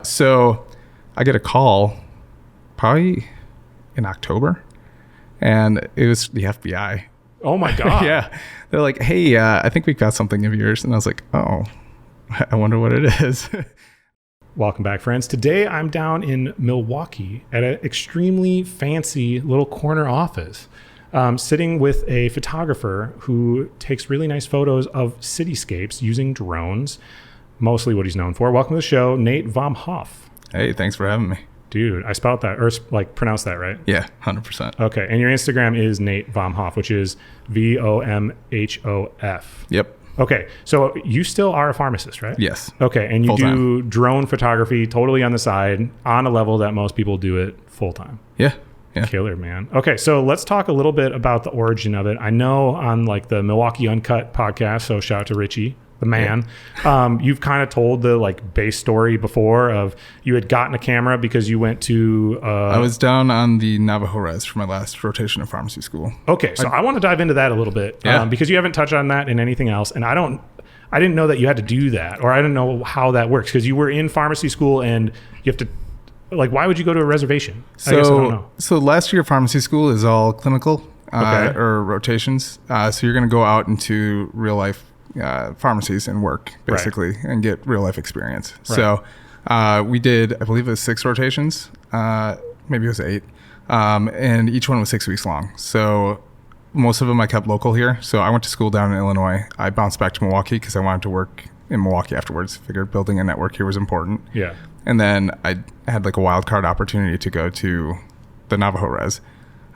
So I get a call probably in October, and it was the FBI. Oh my God. Yeah. They're like, hey, I think we've got something of yours. And I was like, oh, I wonder what it is. Welcome back, friends. Today I'm down in Milwaukee at an extremely fancy little corner office, sitting with a photographer who takes really nice photos of cityscapes using drones, mostly what he's known for. Welcome to the show, Nate Vomhof. Hey, thanks for having me. Dude, I spelled that, or like pronounced that right? Yeah, 100%. Okay, and your Instagram is Nate Vomhof, which is Vomhof. Yep. Okay, so you still are a pharmacist, right? Yes. Okay, and you Full-time. do drone photography totally on the side, on a level that most people do it full time. Yeah. Killer, man. Okay, so let's talk a little bit about the origin of it. I know on like the Milwaukee Uncut podcast, so shout out to Richie, the man. Yeah. You've kind of told the like base story before of you had gotten a camera because you went to... I was down on the Navajo Res for my last rotation of pharmacy school. Okay, so I want to dive into that a little bit because you haven't touched on that in anything else. And I didn't know that you had to do that, or I didn't know how that works because you were in pharmacy school and you have to... Like, why would you go to a reservation? I guess I don't know. So last year of pharmacy school is all clinical or rotations. So you're going to go out into real life pharmacies and work basically and get real life experience. Right. So we did, I believe it was 6 rotations, maybe it was 8. And each one was 6 weeks long. So most of them I kept local here. So I went to school down in Illinois. I bounced back to Milwaukee because I wanted to work in Milwaukee afterwards. Figured building a network here was important. Yeah. And then I had like a wild card opportunity to go to the Navajo Res.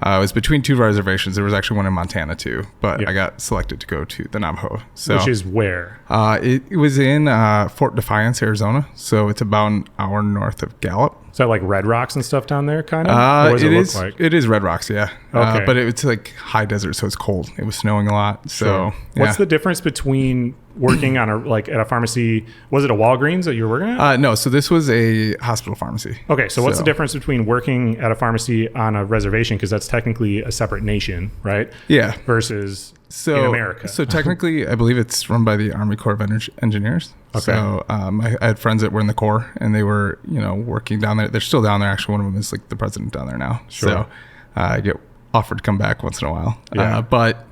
It was between 2 reservations. There was actually one in Montana too, but I got selected to go to the Navajo. So, which is where? It was in Fort Defiance, Arizona. So it's about an hour north of Gallup. Is that like Red Rocks and stuff down there, kind of? What does it look like? It is Red Rocks, yeah. Okay. But it's like high desert, so it's cold. It was snowing a lot. So What's the difference between working on at a pharmacy? Was it a Walgreens that you were working at? No, so this was a hospital pharmacy. Okay, so what's the difference between working at a pharmacy on a reservation, because that's technically a separate nation, right? Yeah. Versus in America. So technically, I believe it's run by the Army Corps of Engineers. Okay. So I had friends that were in the Corps, and they were, working down there. They're still down there. Actually, one of them is like the president down there now. Sure. So I get offered to come back once in a while. Yeah. But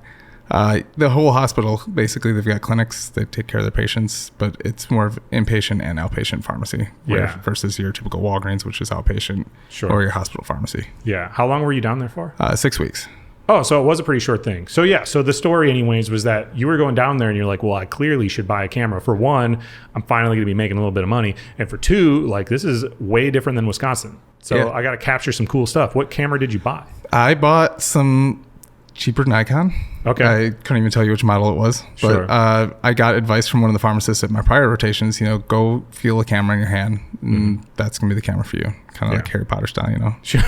the whole hospital, basically, they've got clinics. They take care of their patients, but it's more of inpatient and outpatient pharmacy versus your typical Walgreens, which is outpatient, or your hospital pharmacy. Yeah. How long were you down there for? 6 weeks. Oh, so it was a pretty short thing. So yeah, so the story anyways was that you were going down there and you're like, well, I clearly should buy a camera. For one, I'm finally going to be making a little bit of money. And for two, like this is way different than Wisconsin. So I got to capture some cool stuff. What camera did you buy? I bought some cheaper Nikon. Okay. I couldn't even tell you which model it was. But I got advice from one of the pharmacists at my prior rotations, go feel a camera in your hand. And that's going to be the camera for you. Kind of like Harry Potter style, Sure.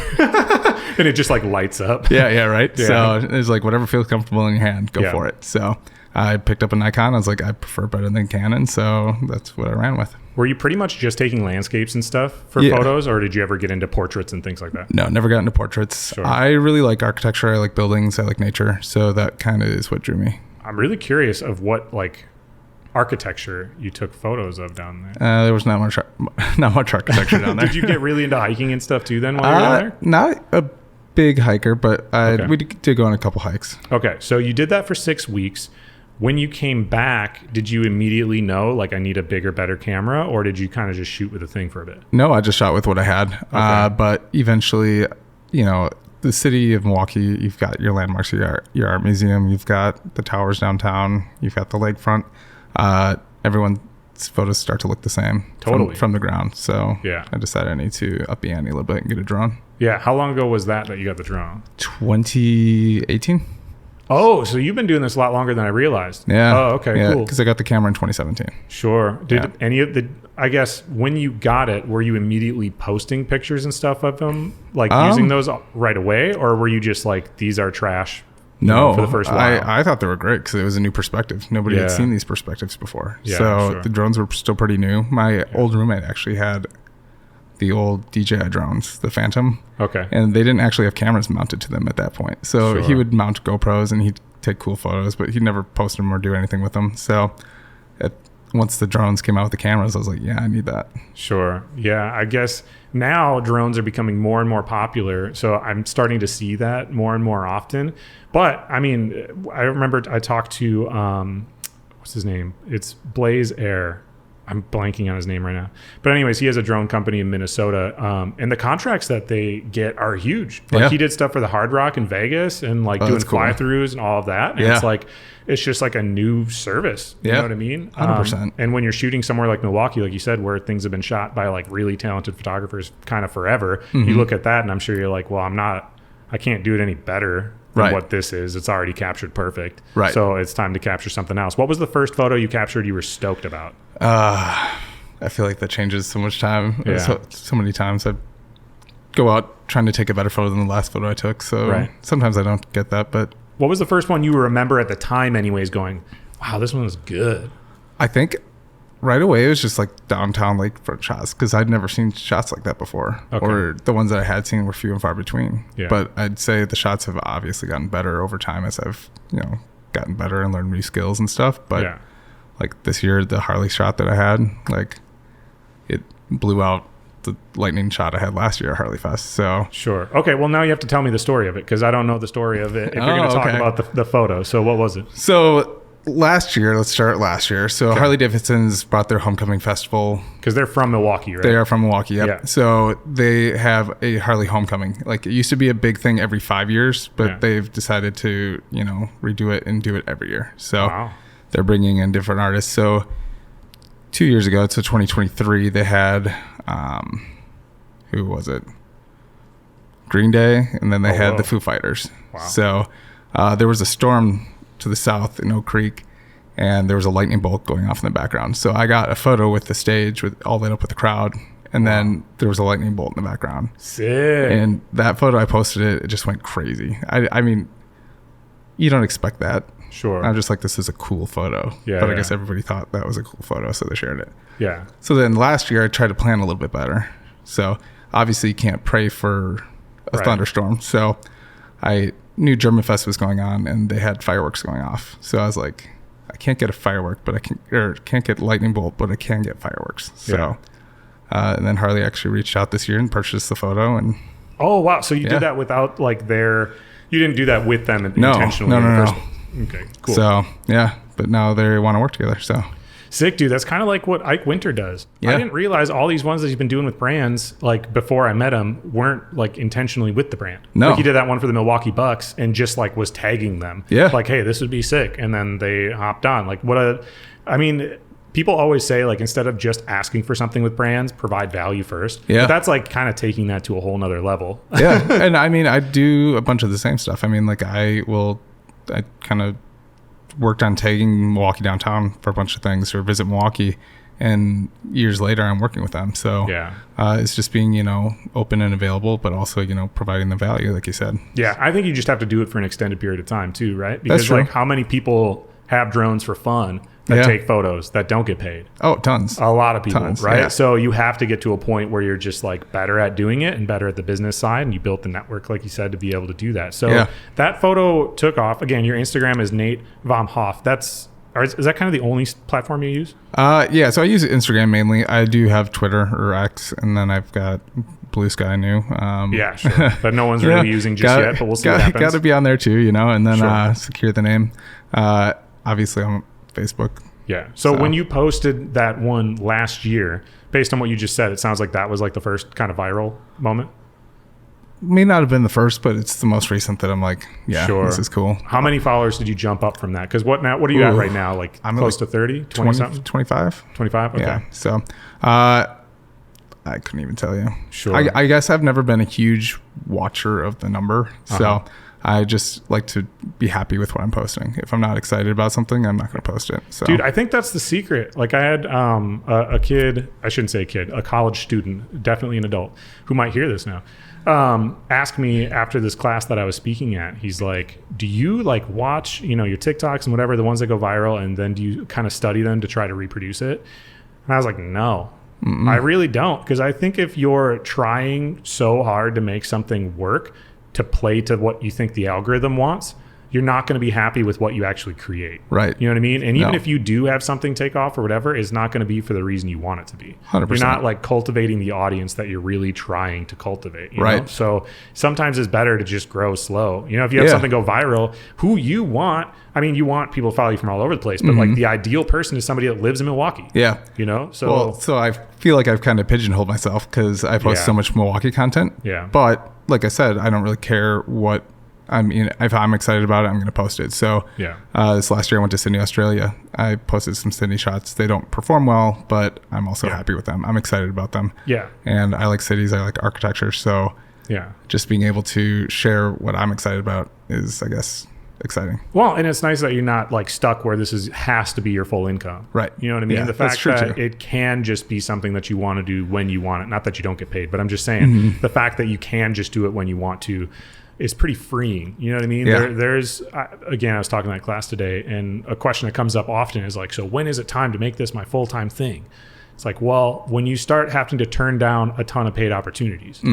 And it just like lights up. Yeah, right. Yeah. So it's like whatever feels comfortable in your hand, go for it. So I picked up a Nikon. I was like, I prefer better than Canon. So that's what I ran with. Were you pretty much just taking landscapes and stuff for photos, or did you ever get into portraits and things like that? No, never got into portraits. Sure. I really like architecture. I like buildings. I like nature. So that kind of is what drew me. I'm really curious of what like architecture you took photos of down there. There was not much architecture down there. Did you get really into hiking and stuff too then while you were down there? Not a big hiker, but we did go on a couple hikes. Okay, so you did that for 6 weeks. When you came back, did you immediately know, like, I need a bigger, better camera, or did you kind of just shoot with a thing for a bit? No, I just shot with what I had. Okay. But eventually, the city of Milwaukee, you've got your landmarks, your art museum, you've got the towers downtown, you've got the lakefront. Everyone's photos start to look the same from the ground. So I decided I need to up the ante a little bit and get a drone. Yeah. How long ago was that you got the drone? 2018. Oh, so you've been doing this a lot longer than I realized. Yeah. Oh, okay, cool. Because I got the camera in 2017. Sure. Did any of I guess when you got it, were you immediately posting pictures and stuff of them, like using those right away? Or were you just like, these are trash? No, for the first while. I thought they were great because it was a new perspective. Nobody had seen these perspectives before. Yeah, the drones were still pretty new. My old roommate actually had the old DJI drones, the Phantom. Okay. And they didn't actually have cameras mounted to them at that point. So he would mount GoPros and he'd take cool photos, but he'd never post them or do anything with them. So once the drones came out with the cameras, I was like, yeah, I need that. Sure. Yeah. I guess now drones are becoming more and more popular. So I'm starting to see that more and more often. But I mean, I remember I talked to, what's his name? It's Blaze Air. I'm blanking on his name right now. But anyways, he has a drone company in Minnesota. And the contracts that they get are huge. Like he did stuff for the Hard Rock in Vegas and like doing fly-throughs and all of that. And it's like, it's just like a new service. You know what I mean? 100%. And when you're shooting somewhere like Milwaukee, like you said, where things have been shot by like really talented photographers kind of forever, you look at that and I'm sure you're like, well, I can't do it any better than what this is. It's already captured perfect. Right. So it's time to capture something else. What was the first photo you captured you were stoked about? I feel like that changes so much time. So many times I go out trying to take a better photo than the last photo I took. So sometimes I don't get that. But what was the first one you remember at the time anyways going, wow, this one was good? I think right away it was just like downtown lakefront shots because I'd never seen shots like that before. Or the ones that I had seen were few and far between. But I'd say the shots have obviously gotten better over time as I've gotten better and learned new skills and stuff. But like this year, the Harley shot that I had, like it blew out the lightning shot I had last year at Harley Fest. So sure. Okay. Well, now you have to tell me the story of it because I don't know the story of it. If you're going to talk about the photo. So what was it? So last year, let's start last year. So Harley-Davidson's brought their homecoming festival. Because they're from Milwaukee, right? They are from Milwaukee, yep. Yeah. So they have a Harley homecoming. Like it used to be a big thing every 5 years, but they've decided to, redo it and do it every year. So they're bringing in different artists. So 2 years ago, so 2023, they had, who was it? Green Day, and then they had the Foo Fighters. Wow. So there was a storm to the south in Oak Creek, and there was a lightning bolt going off in the background. So I got a photo with the stage with all lit up with the crowd, and then there was a lightning bolt in the background. Sick. And that photo, I posted it just went crazy. I mean, you don't expect that. Sure. I'm just like, this is a cool photo. But I guess everybody thought that was a cool photo, so they shared it. Yeah. So then last year, I tried to plan a little bit better. So obviously, you can't pray for a thunderstorm. So I knew German Fest was going on, and they had fireworks going off. So I was like, I can't get a firework, but can't get lightning bolt, but I can get fireworks. So and then Harley actually reached out this year and purchased the photo. And oh wow! So you did that without like you didn't do that with them intentionally? No. Okay, cool. So but now they want to work together. So sick, dude. That's kind of like what Ike Winter does. I didn't realize all these ones that he's been doing with brands, like before I met him, weren't like intentionally with the brand. No. Like he did that one for the Milwaukee Bucks and just like was tagging them. Yeah. Like, hey, this would be sick. And then they hopped on. Like people always say like, instead of just asking for something with brands, provide value first. Yeah. But that's like kind of taking that to a whole nother level. Yeah. And I mean, I do a bunch of the same stuff. I mean, like I kind of worked on tagging Milwaukee downtown for a bunch of things, or Visit Milwaukee, and years later I'm working with them. So it's just being open and available, but also providing the value, like you said. Yeah, I think you just have to do it for an extended period of time too, right? Because like how many people have drones for fun that take photos that don't get paid? Oh, tons. A lot of people, right? Yeah. So you have to get to a point where you're just like better at doing it and better at the business side, and you built the network, like you said, to be able to do that. So that photo took off. Again, your Instagram is Nate Vomhof. Is that kind of the only platform you use? Yeah, so I use Instagram mainly. I do have Twitter or X, and then I've got Blue Sky New. Yeah, sure. But no one's really using just yet, but we'll see what happens. Got to be on there too, and then secure the name. Obviously, I'm on Facebook. Yeah. So when you posted that one last year, based on what you just said, it sounds like that was like the first kind of viral moment. May not have been the first, but it's the most recent that I'm like, this is cool. How many followers did you jump up from that? Because what are you at right now? Like I'm close to 30, 20 something? 25. 25? Okay. Yeah. So I couldn't even tell you. Sure. I guess I've never been a huge watcher of the number. So I just like to be happy with what I'm posting. If I'm not excited about something, I'm not going to post it. So. Dude, I think that's the secret. Like I had a kid, I shouldn't say a kid, a college student, definitely an adult, who might hear this now, ask me after this class that I was speaking at. He's like, do you like watch, your TikToks and whatever, the ones that go viral, and then do you kind of study them to try to reproduce it? And I was like, no. Mm-mm. I really don't. Because I think if you're trying so hard to make something work, to play to what you think the algorithm wants, you're not going to be happy with what you actually create. Right. You know what I mean? And even if you do have something take off or whatever, it's not going to be for the reason you want it to be. 100%. You're not like cultivating the audience that you're really trying to cultivate. You right. know? So sometimes it's better to just grow slow. You know, if you have something go viral, who you want, I mean, you want people to follow you from all over the place, but like the ideal person is somebody that lives in Milwaukee. Yeah. You know? So I feel like I've kind of pigeonholed myself because I post so much Milwaukee content. Yeah. But like I said, I don't really care what, I mean, if I'm excited about it, I'm going to post it. So this last year I went to Sydney, Australia. I posted some Sydney shots. They don't perform well, but I'm also happy with them. I'm excited about them. Yeah. And I like cities. I like architecture. So just being able to share what I'm excited about is, I guess, exciting. Well, and it's nice that you're not like stuck where has to be your full income. Right. You know what I mean? Yeah, the fact that it can just be something that you want to do when you want it. Not that you don't get paid, but I'm just saying the fact that you can just do it when you want to is pretty freeing. You know what I mean? Yeah. Again, I was talking to that class today, and a question that comes up often is like, so when is it time to make this my full-time thing? It's like, well, when you start having to turn down a ton of paid opportunities,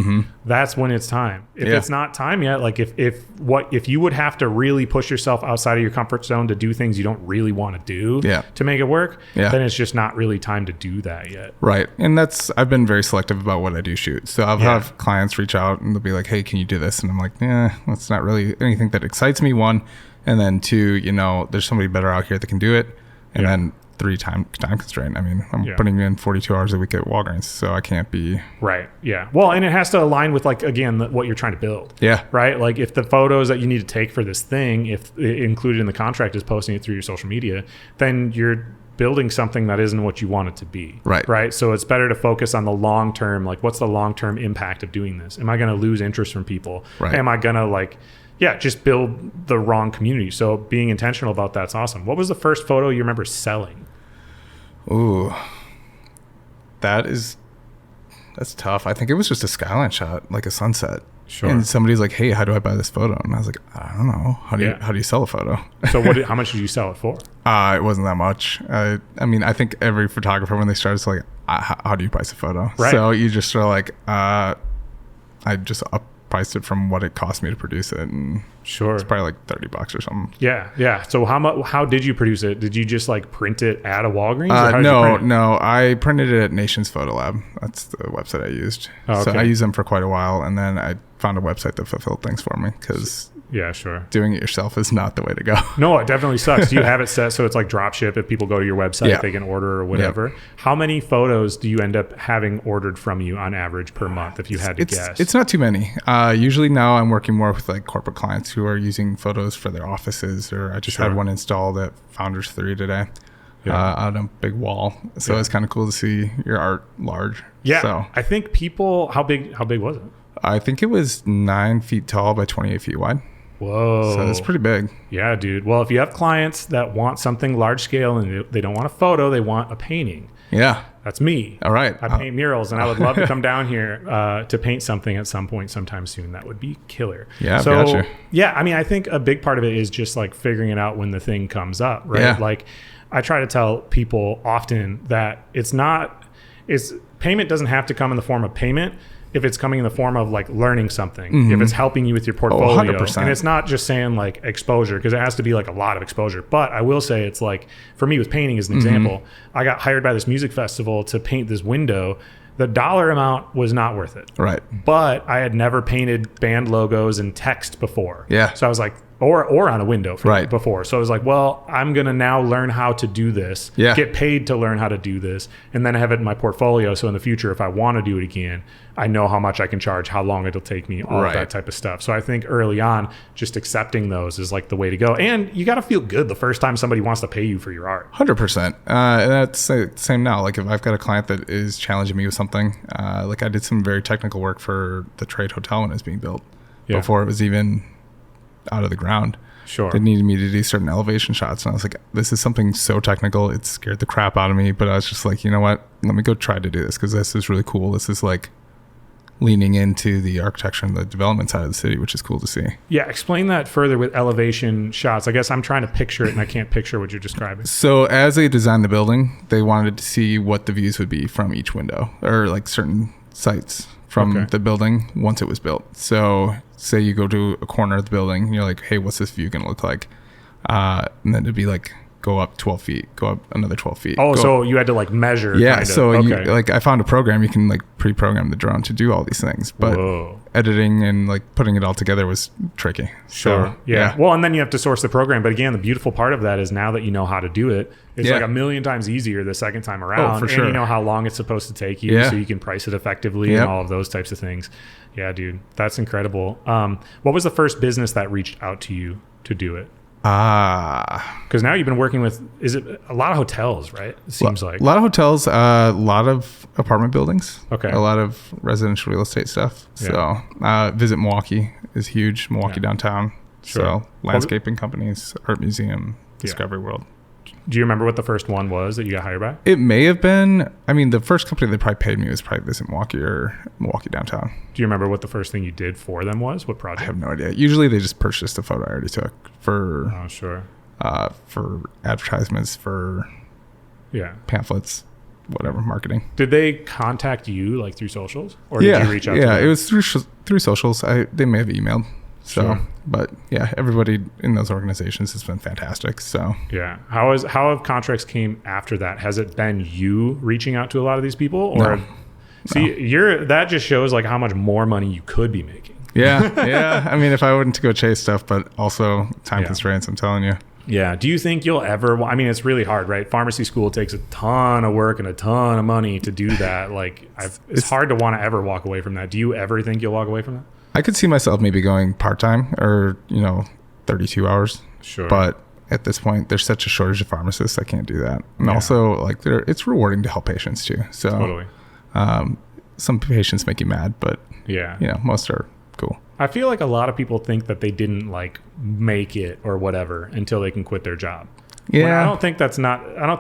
that's when it's time. If it's not time yet, like if you would have to really push yourself outside of your comfort zone to do things you don't really want to do to make it work, then it's just not really time to do that yet. Right. And I've been very selective about what I do shoot. So I'll have clients reach out and they'll be like, hey, can you do this? And I'm like, that's not really anything that excites me, one. And then two, you know, there's somebody better out here that can do it. And then 3 time constraint. I mean, I'm putting in 42 hours a week at Walgreens, so I can't be right. Yeah. Well, and it has to align with like, again, what you're trying to build. Yeah. Right. Like if the photos that you need to take for this thing, if included in the contract is posting it through your social media, then you're building something that isn't what you want it to be. Right. Right. So it's better to focus on the long term. Like, what's the long term impact of doing this? Am I going to lose interest from people? Right. Am I going to just build the wrong community? So being intentional about that's awesome. What was the first photo you remember selling? Ooh, that's tough. I think it was just a skyline shot, like a sunset. Sure. And somebody's like, "Hey, how do I buy this photo?" And I was like, "I don't know. How do you sell a photo?" So how much did you sell it for? It wasn't that much. I mean, I think every photographer when they start, it's like, "How do you price a photo?" Right. So you just sort of like, I just priced it from what it cost me to produce it, and it's probably like $30 or something. Yeah. So how did you produce it? Did you just like print it at a Walgreens? No, I printed it at Nation's Photo Lab. That's the website I used. Oh, okay. So I used them for quite a while, and then I found a website that fulfilled things for me because doing it yourself is not the way to go. No, it definitely sucks. Do you have it set so it's like drop ship? If people go to your website, they can order or whatever. Yep. How many photos do you end up having ordered from you on average per month, if you had to guess? It's not too many. Usually now I'm working more with like corporate clients who are using photos for their offices, or I just had one installed at Founders 3 today. On a big wall. So it's kind of cool to see your art large. Yeah. So I think people, how big was it? I think it was 9 feet tall by 28 feet wide. Whoa. So it's pretty big. Yeah, dude. Well, if you have clients that want something large scale and they don't want a photo, they want a painting. Yeah. That's me. All right. I paint murals, and I would love to come down here to paint something at some point sometime soon. That would be killer. Yeah, so, gotcha. Yeah, I mean, I think a big part of it is just like figuring it out when the thing comes up, right? Yeah. Like I try to tell people often that payment doesn't have to come in the form of payment if it's coming in the form of like learning something, if it's helping you with your portfolio. 100%. And it's not just saying like exposure, because it has to be like a lot of exposure. But I will say it's like, for me with painting as an example, I got hired by this music festival to paint this window. The dollar amount was not worth it. Right. But I had never painted band logos and text before. Yeah. So I was like, or on a window before. So I was like, well, I'm going to now learn how to do this, get paid to learn how to do this, and then have it in my portfolio. So in the future, if I want to do it again, I know how much I can charge, how long it'll take me, all of that type of stuff. So I think early on, just accepting those is like the way to go. And you got to feel good the first time somebody wants to pay you for your art. 100%. And that's the same now. Like if I've got a client that is challenging me with something, like I did some very technical work for the Trade Hotel when it was being built before it was even out of the ground. Sure. They needed me to do certain elevation shots, and I was like, this is something so technical, it scared the crap out of me, but I was just like, you know what, let me go try to do this because this is really cool. This is like leaning into the architecture and the development side of the city, which is cool to see. Yeah, explain that further with elevation shots. I guess I'm trying to picture it and I can't picture what you're describing. So as they designed the building, they wanted to see what the views would be from each window, or like certain sites from the building once it was built. So say you go to a corner of the building and you're like, hey, what's this view going to look like? And then it'd be like, go up 12 feet, go up another 12 feet. Oh, so you had to like measure. Yeah. Kind of. So you, like I found a program, you can like pre-program the drone to do all these things, but editing and like putting it all together was tricky. Sure. So, yeah. Well, and then you have to source the program. But again, the beautiful part of that is now that you know how to do it, it's like a million times easier the second time around. For and sure. you know how long it's supposed to take you, so you can price it effectively and all of those types of things. Yeah, dude, that's incredible. What was the first business that reached out to you to do it? Because now you've been working with, is it a lot of hotels, right? It seems like a lot of hotels, a lot of apartment buildings, a lot of residential real estate stuff. So Visit Milwaukee is huge. Milwaukee downtown. So landscaping companies, art museum, Discovery World. Do you remember what the first one was that you got hired by? It may have been, I mean, the first company that probably paid me was probably Visit Milwaukee or Milwaukee Downtown. Do you remember what the first thing you did for them was? What project? I have no idea. Usually they just purchased a photo I already took for advertisements, for pamphlets, whatever, marketing. Did they contact you like through socials, or did you reach out to them? Yeah, it was through socials. They may have emailed. So, but yeah, everybody in those organizations has been fantastic. So yeah, how have contracts came after that? Has it been you reaching out to a lot of these people, or that just shows like how much more money you could be making? Yeah. I mean, if I wouldn't to go chase stuff, but also time constraints, I'm telling you. Yeah. Do you think you'll ever, I mean, it's really hard, right? Pharmacy school takes a ton of work and a ton of money to do that. Like it's hard to want to ever walk away from that. Do you ever think you'll walk away from that? I could see myself maybe going part-time or, 32 hours. Sure. But at this point, there's such a shortage of pharmacists. I can't do that. And also, like, it's rewarding to help patients too. So totally. Some patients make you mad, but most are cool. I feel like a lot of people think that they didn't like make it or whatever until they can quit their job. Yeah. When I don't think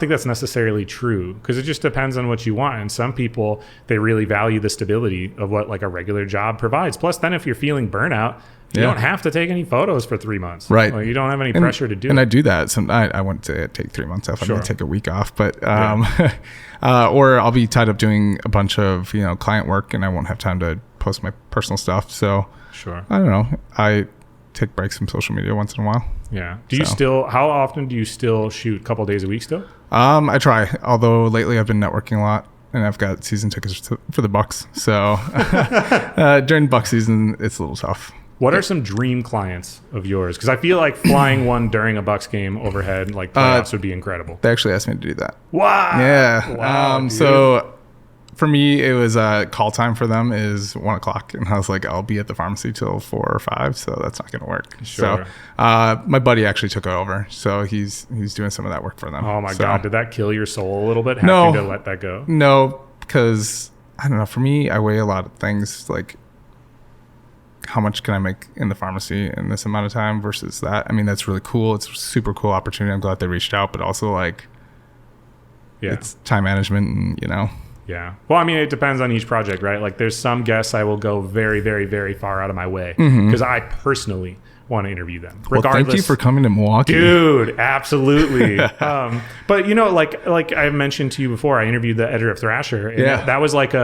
that's necessarily true, because it just depends on what you want. And some people, they really value the stability of what like a regular job provides. Plus, then if you're feeling burnout, you don't have to take any photos for 3 months. Right. Like, you don't have any pressure to do it. And I do that. I wouldn't say I'd take 3 months off. I'm going to take a week off, but or I'll be tied up doing a bunch of client work, and I won't have time to post my personal stuff. So I don't know. I take breaks from social media once in a while. Yeah. How often do you still shoot? A couple days a week still? I try, although lately I've been networking a lot and I've got season tickets for the Bucks. So during Buck season, it's a little tough. What are some dream clients of yours? Because I feel like flying one during a Bucks game overhead, like playoffs, would be incredible. They actually asked me to do that. Wow. Yeah. Wow, so for me, it was call time for them is 1 o'clock. And I was like, I'll be at the pharmacy till 4 or 5. So that's not going to work. Sure. So my buddy actually took it over. So he's doing some of that work for them. Oh my God. Did that kill your soul a little bit? Having to let that go? No, because I don't know. For me, I weigh a lot of things like how much can I make in the pharmacy in this amount of time versus that. I mean, that's really cool. It's a super cool opportunity. I'm glad they reached out, but also like it's time management and, Yeah. Well, I mean, it depends on each project, right? Like there's some guests I will go very, very, very far out of my way because I personally want to interview them. Regardless. Well, thank you for coming to Milwaukee. Dude, absolutely. But like I mentioned to you before, I interviewed the editor of Thrasher. And that was like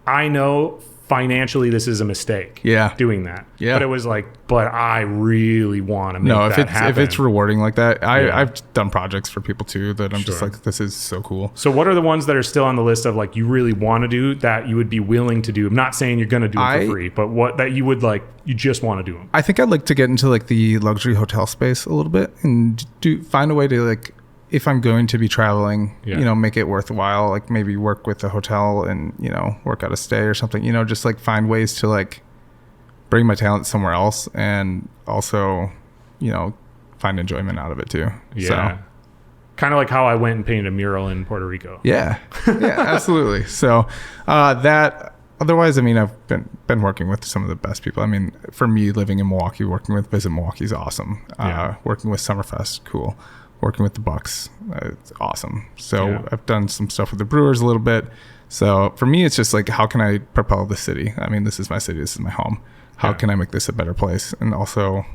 I know financially this is a mistake doing that. Yeah. But it was like, but I really want to make that happen. If it's rewarding like that, I've done projects for people too that I'm just like, this is so cool. So what are the ones that are still on the list of like you really want to do that you would be willing to do? I'm not saying you're going to do it for free, but what that you would like, you just want to do them. I think I'd like to get into like the luxury hotel space a little bit and find a way to like, if I'm going to be traveling, make it worthwhile, like maybe work with a hotel and, work out a stay or something, just like find ways to like bring my talent somewhere else and also, find enjoyment out of it too. Yeah. So, kind of like how I went and painted a mural in Puerto Rico. Yeah. Yeah, absolutely. So otherwise, I mean, I've been working with some of the best people. I mean, for me, living in Milwaukee, working with Visit Milwaukee is awesome. Working with Summerfest, cool. Working with the Bucks, it's awesome. So I've done some stuff with the Brewers a little bit. So for me, it's just like, how can I propel the city? I mean, this is my city. This is my home. How can I make this a better place? And also,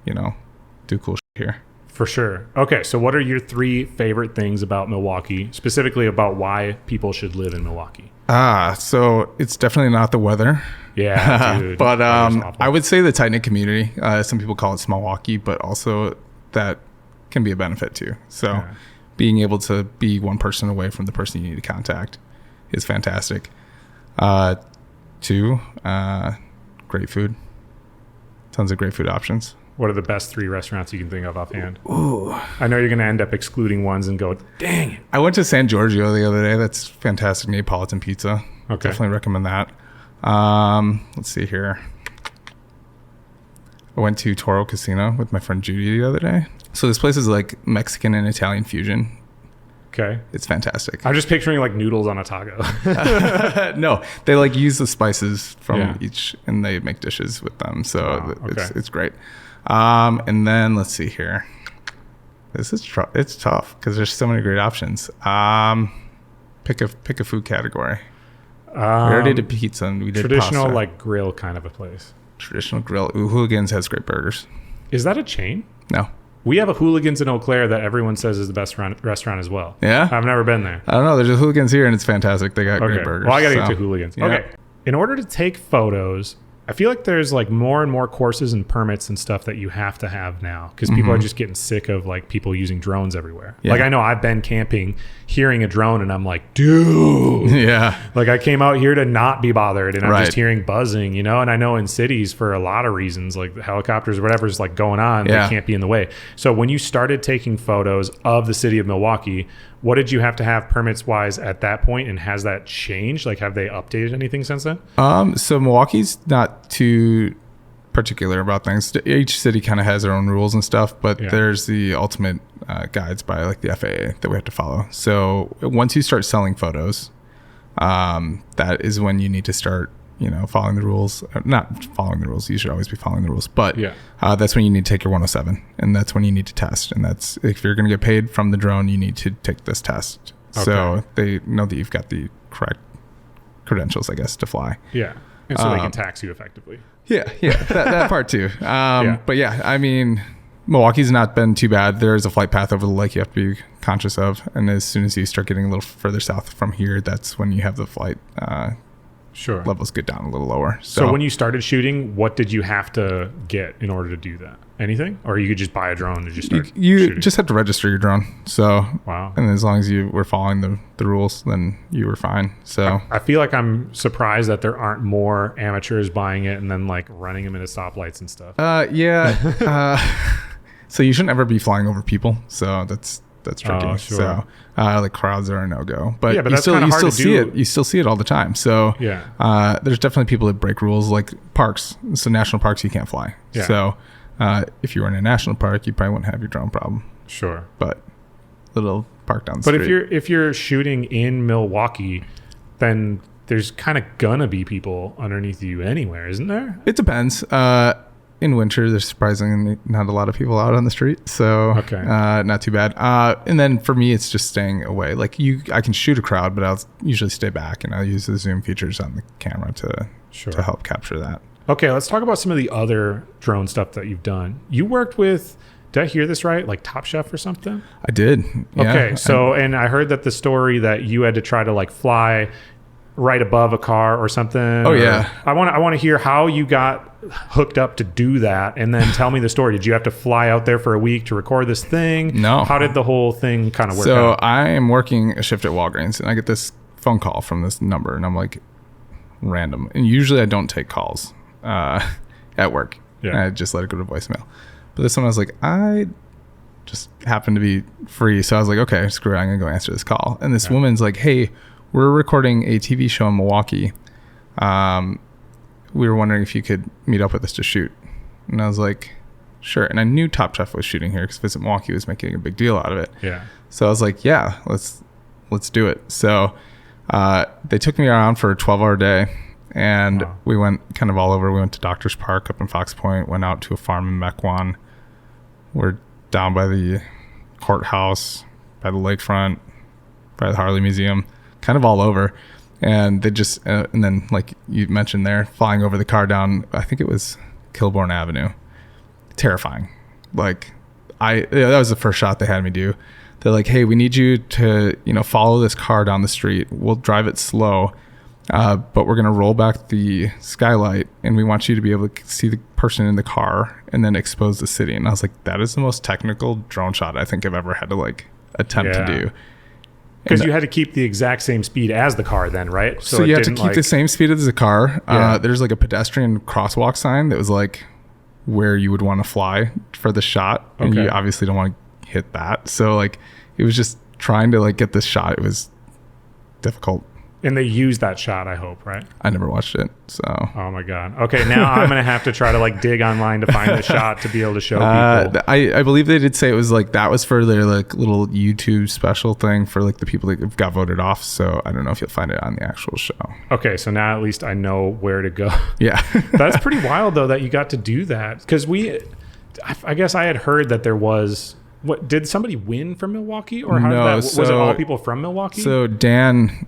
do cool shit here. For sure. Okay, so what are your 3 favorite things about Milwaukee, specifically about why people should live in Milwaukee? So it's definitely not the weather. Yeah, dude. But I would say the tight-knit community. Some people call it Smallwaukee, but also that can be a benefit too. So being able to be one person away from the person you need to contact is fantastic. 2, great food. Tons of great food options. What are the best 3 restaurants you can think of offhand? Ooh. I know you're going to end up excluding ones and go, dang it. I went to San Giorgio the other day. That's fantastic Neapolitan pizza. Okay. Definitely recommend that. Let's see here. I went to Toro Casino with my friend Judy the other day. So this place is like Mexican and Italian fusion. Okay. It's fantastic. I'm just picturing like noodles on a taco. No, they like use the spices from each and they make dishes with them. So it's great. And then let's see here. This is it's tough because there's so many great options. Pick a food category. We already did pizza and we did traditional pasta. like grill kind of a place. Traditional grill. Ooh, Hooligans has great burgers. Is that a chain? No. We have a Hooligans in Eau Claire that everyone says is the best restaurant as well. Yeah? I've never been there. I don't know. There's a Hooligans here and it's fantastic. They got great burgers. Well, I got to get to Hooligans. Yeah. Okay. In order to take photos, I feel like there's like more and more courses and permits and stuff that you have to have now because people are just getting sick of like people using drones everywhere. Yeah. Like I know I've been camping, hearing a drone and I'm like, dude. Yeah. Like I came out here to not be bothered and I'm just hearing buzzing, you know? And I know in cities for a lot of reasons, like the helicopters or whatever's like going on, they can't be in the way. So when you started taking photos of the city of Milwaukee, what did you have to have permits wise at that point, and has that changed? Like, have they updated anything since then? So Milwaukee's not too particular about things. Each city kind of has their own rules and stuff, but there's the ultimate guides by like the FAA that we have to follow. So once you start selling photos, that is when you need to start, following the rules. Not following the rules. You should always be following the rules, but that's when you need to take your 107, and that's when you need to test. And that's if you're going to get paid from the drone, you need to take this test. Okay. So they know that you've got the correct credentials, I guess, to fly. Yeah. And so they can tax you effectively. Yeah, that part too. But yeah, I mean, Milwaukee's not been too bad. There is a flight path over the lake you have to be conscious of, and as soon as you start getting a little further south from here, that's when you have the flight levels get down a little lower. So when you started shooting, what did you have to get in order to do that? Anything? Or you could just buy a drone and just start you shooting? Just have to register your drone. So wow. And as long as you were following the rules, then you were fine. So I feel like I'm surprised that there aren't more amateurs buying it and then like running them into stoplights and stuff. So you shouldn't ever be flying over people. So that's tricky. Oh, sure. So like crowds are a no-go. But that's you still hard see it. You still see it all the time. So there's definitely people that break rules, like parks. So national parks you can't fly. Yeah. So if you were in a national park, you probably wouldn't have your drone problem. Sure. But little park down the street. But if you're shooting in Milwaukee, then there's kind of gonna be people underneath you anywhere, isn't there? It depends. In winter, there's surprisingly not a lot of people out on the street, so not too bad. And then for me, it's just staying away. Like I can shoot a crowd, but I'll usually stay back, and I'll use the zoom features on the camera to help capture that. Okay, let's talk about some of the other drone stuff that you've done. You worked with, did I hear this right? Like Top Chef or something? I did. Yeah. Okay, so and I heard that the story that you had to try to like fly right above a car or something. Oh yeah. I want to hear how you got hooked up to do that, and then tell me the story. Did you have to fly out there for a week to record this thing? No. How did the whole thing kind of work out? So I am working a shift at Walgreens, and I get this phone call from this number, and I'm like, random. And usually I don't take calls at work. Yeah. I just let it go to voicemail. But this one I was like, I just happened to be free, so I was like, okay, screw it, I'm gonna go answer this call. And this woman's like, hey, we're recording a TV show in Milwaukee. We were wondering if you could meet up with us to shoot. And I was like, sure. And I knew Top Chef was shooting here because Visit Milwaukee was making a big deal out of it. Yeah. So I was like, yeah, let's do it. So they took me around for a 12-hour day, and we went kind of all over. We went to Doctors Park up in Fox Point, went out to a farm in Mequon. We're down by the courthouse, by the lakefront, by the Harley Museum, kind of all over. And they just and then like you mentioned there, flying over the car down, I think it was Kilbourne Avenue. Terrifying. Like that was the first shot they had me do. They're like, hey, we need you to, follow this car down the street. We'll drive it slow, but we're going to roll back the skylight, and we want you to be able to see the person in the car and then expose the city. And I was like, that is the most technical drone shot I think I've ever had to like attempt to do. Because you had to keep the exact same speed as the car then, right? So you had to keep the same speed as the car. There's like a pedestrian crosswalk sign that was like where you would want to fly for the shot. And you obviously don't want to hit that. So like it was just trying to like get this shot. It was difficult. And they used that shot, I hope, right? I never watched it, so. Oh my God. Okay, now I'm gonna have to try to like dig online to find the shot to be able to show people. I believe they did say it was like that was for their like little YouTube special thing for like the people that got voted off. So I don't know if you'll find it on the actual show. Okay, so now at least I know where to go. Yeah, that's pretty wild though that you got to do that, because I guess I had heard that there was. What did somebody win from Milwaukee, or how did that? Was it all people from Milwaukee? So Dan,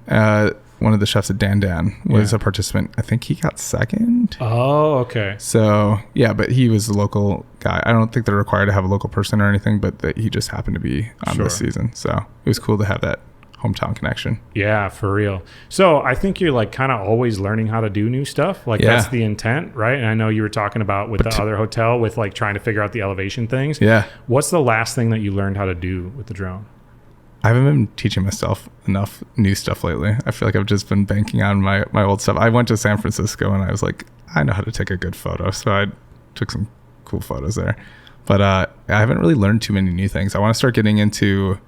one of the chefs at Dan was a participant. I think he got second. Oh, okay. So yeah, but he was the local guy. I don't think they're required to have a local person or anything, but that he just happened to be on this season. So it was cool to have that hometown connection. Yeah, for real. So I think you're like kind of always learning how to do new stuff. Like that's the intent, right? And I know you were talking about with the other hotel with like trying to figure out the elevation things. Yeah. What's the last thing that you learned how to do with the drone? I haven't been teaching myself enough new stuff lately. I feel like I've just been banking on my old stuff. I went to San Francisco and I was like, I know how to take a good photo. So I took some cool photos there. But I haven't really learned too many new things. I want to start getting into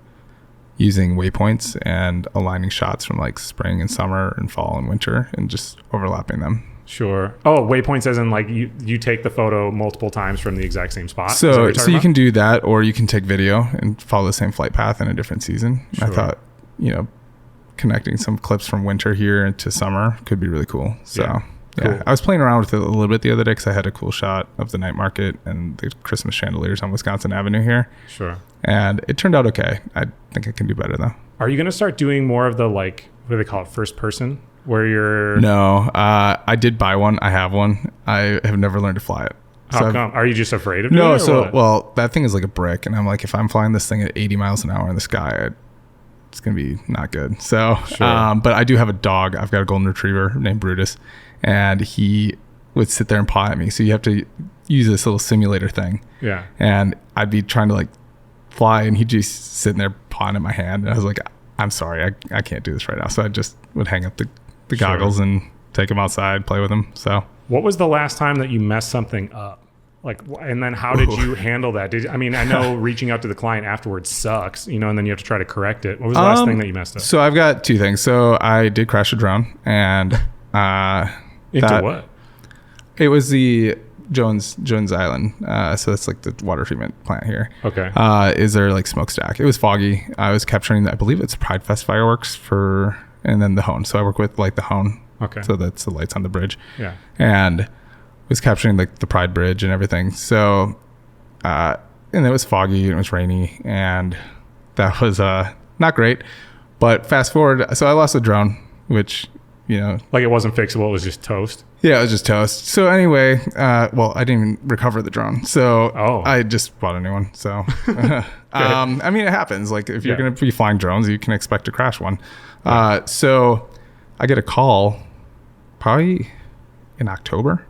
using waypoints and aligning shots from like spring and summer and fall and winter and just overlapping them. Sure. Oh, waypoints as in like you take the photo multiple times from the exact same spot? So you can do that, or you can take video and follow the same flight path in a different season. Sure. I thought, connecting some clips from winter here into summer could be really cool. So yeah. Cool. I was playing around with it a little bit the other day because I had a cool shot of the night market and the Christmas chandeliers on Wisconsin Avenue here. Sure. And it turned out okay. I think I can do better though. Are you going to start doing more of the like, what do they call it, first person? Where you're... No, I did buy one. I have one. I have never learned to fly it. How come? Are you just afraid of doing it? Well, that thing is like a brick. And I'm like, if I'm flying this thing at 80 miles an hour in the sky, it's going to be not good. So, sure. But I do have a dog. I've got a golden retriever named Brutus. And he would sit there and paw at me. So you have to use this little simulator thing. Yeah. And I'd be trying to like fly and he'd just sitting there pawing at my hand. And I was like, I'm sorry, I can't do this right now. So I just would hang up the goggles and take them outside, play with them. So what was the last time that you messed something up? Like, and then how did you handle that? I know reaching out to the client afterwards sucks, and then you have to try to correct it. What was the last thing that you messed up? So I've got two things. So I did crash a drone and, into what? It was the Jones Island. So that's like the water treatment plant here. Okay. Is there like smokestack? It was foggy. I was capturing, I believe it's Pride Fest fireworks and then the hone. So I work with like the hone. Okay. So that's the lights on the bridge. Yeah. And was capturing like the Pride Bridge and everything. So, and it was foggy and it was rainy and that was not great. But fast forward, so I lost the drone, which, like it wasn't fixable. It was just toast. Yeah, it was just toast. So anyway, I didn't even recover the drone. So I just bought a new one. So, it happens. Like if you're going to be flying drones, you can expect to crash one. So I get a call probably in October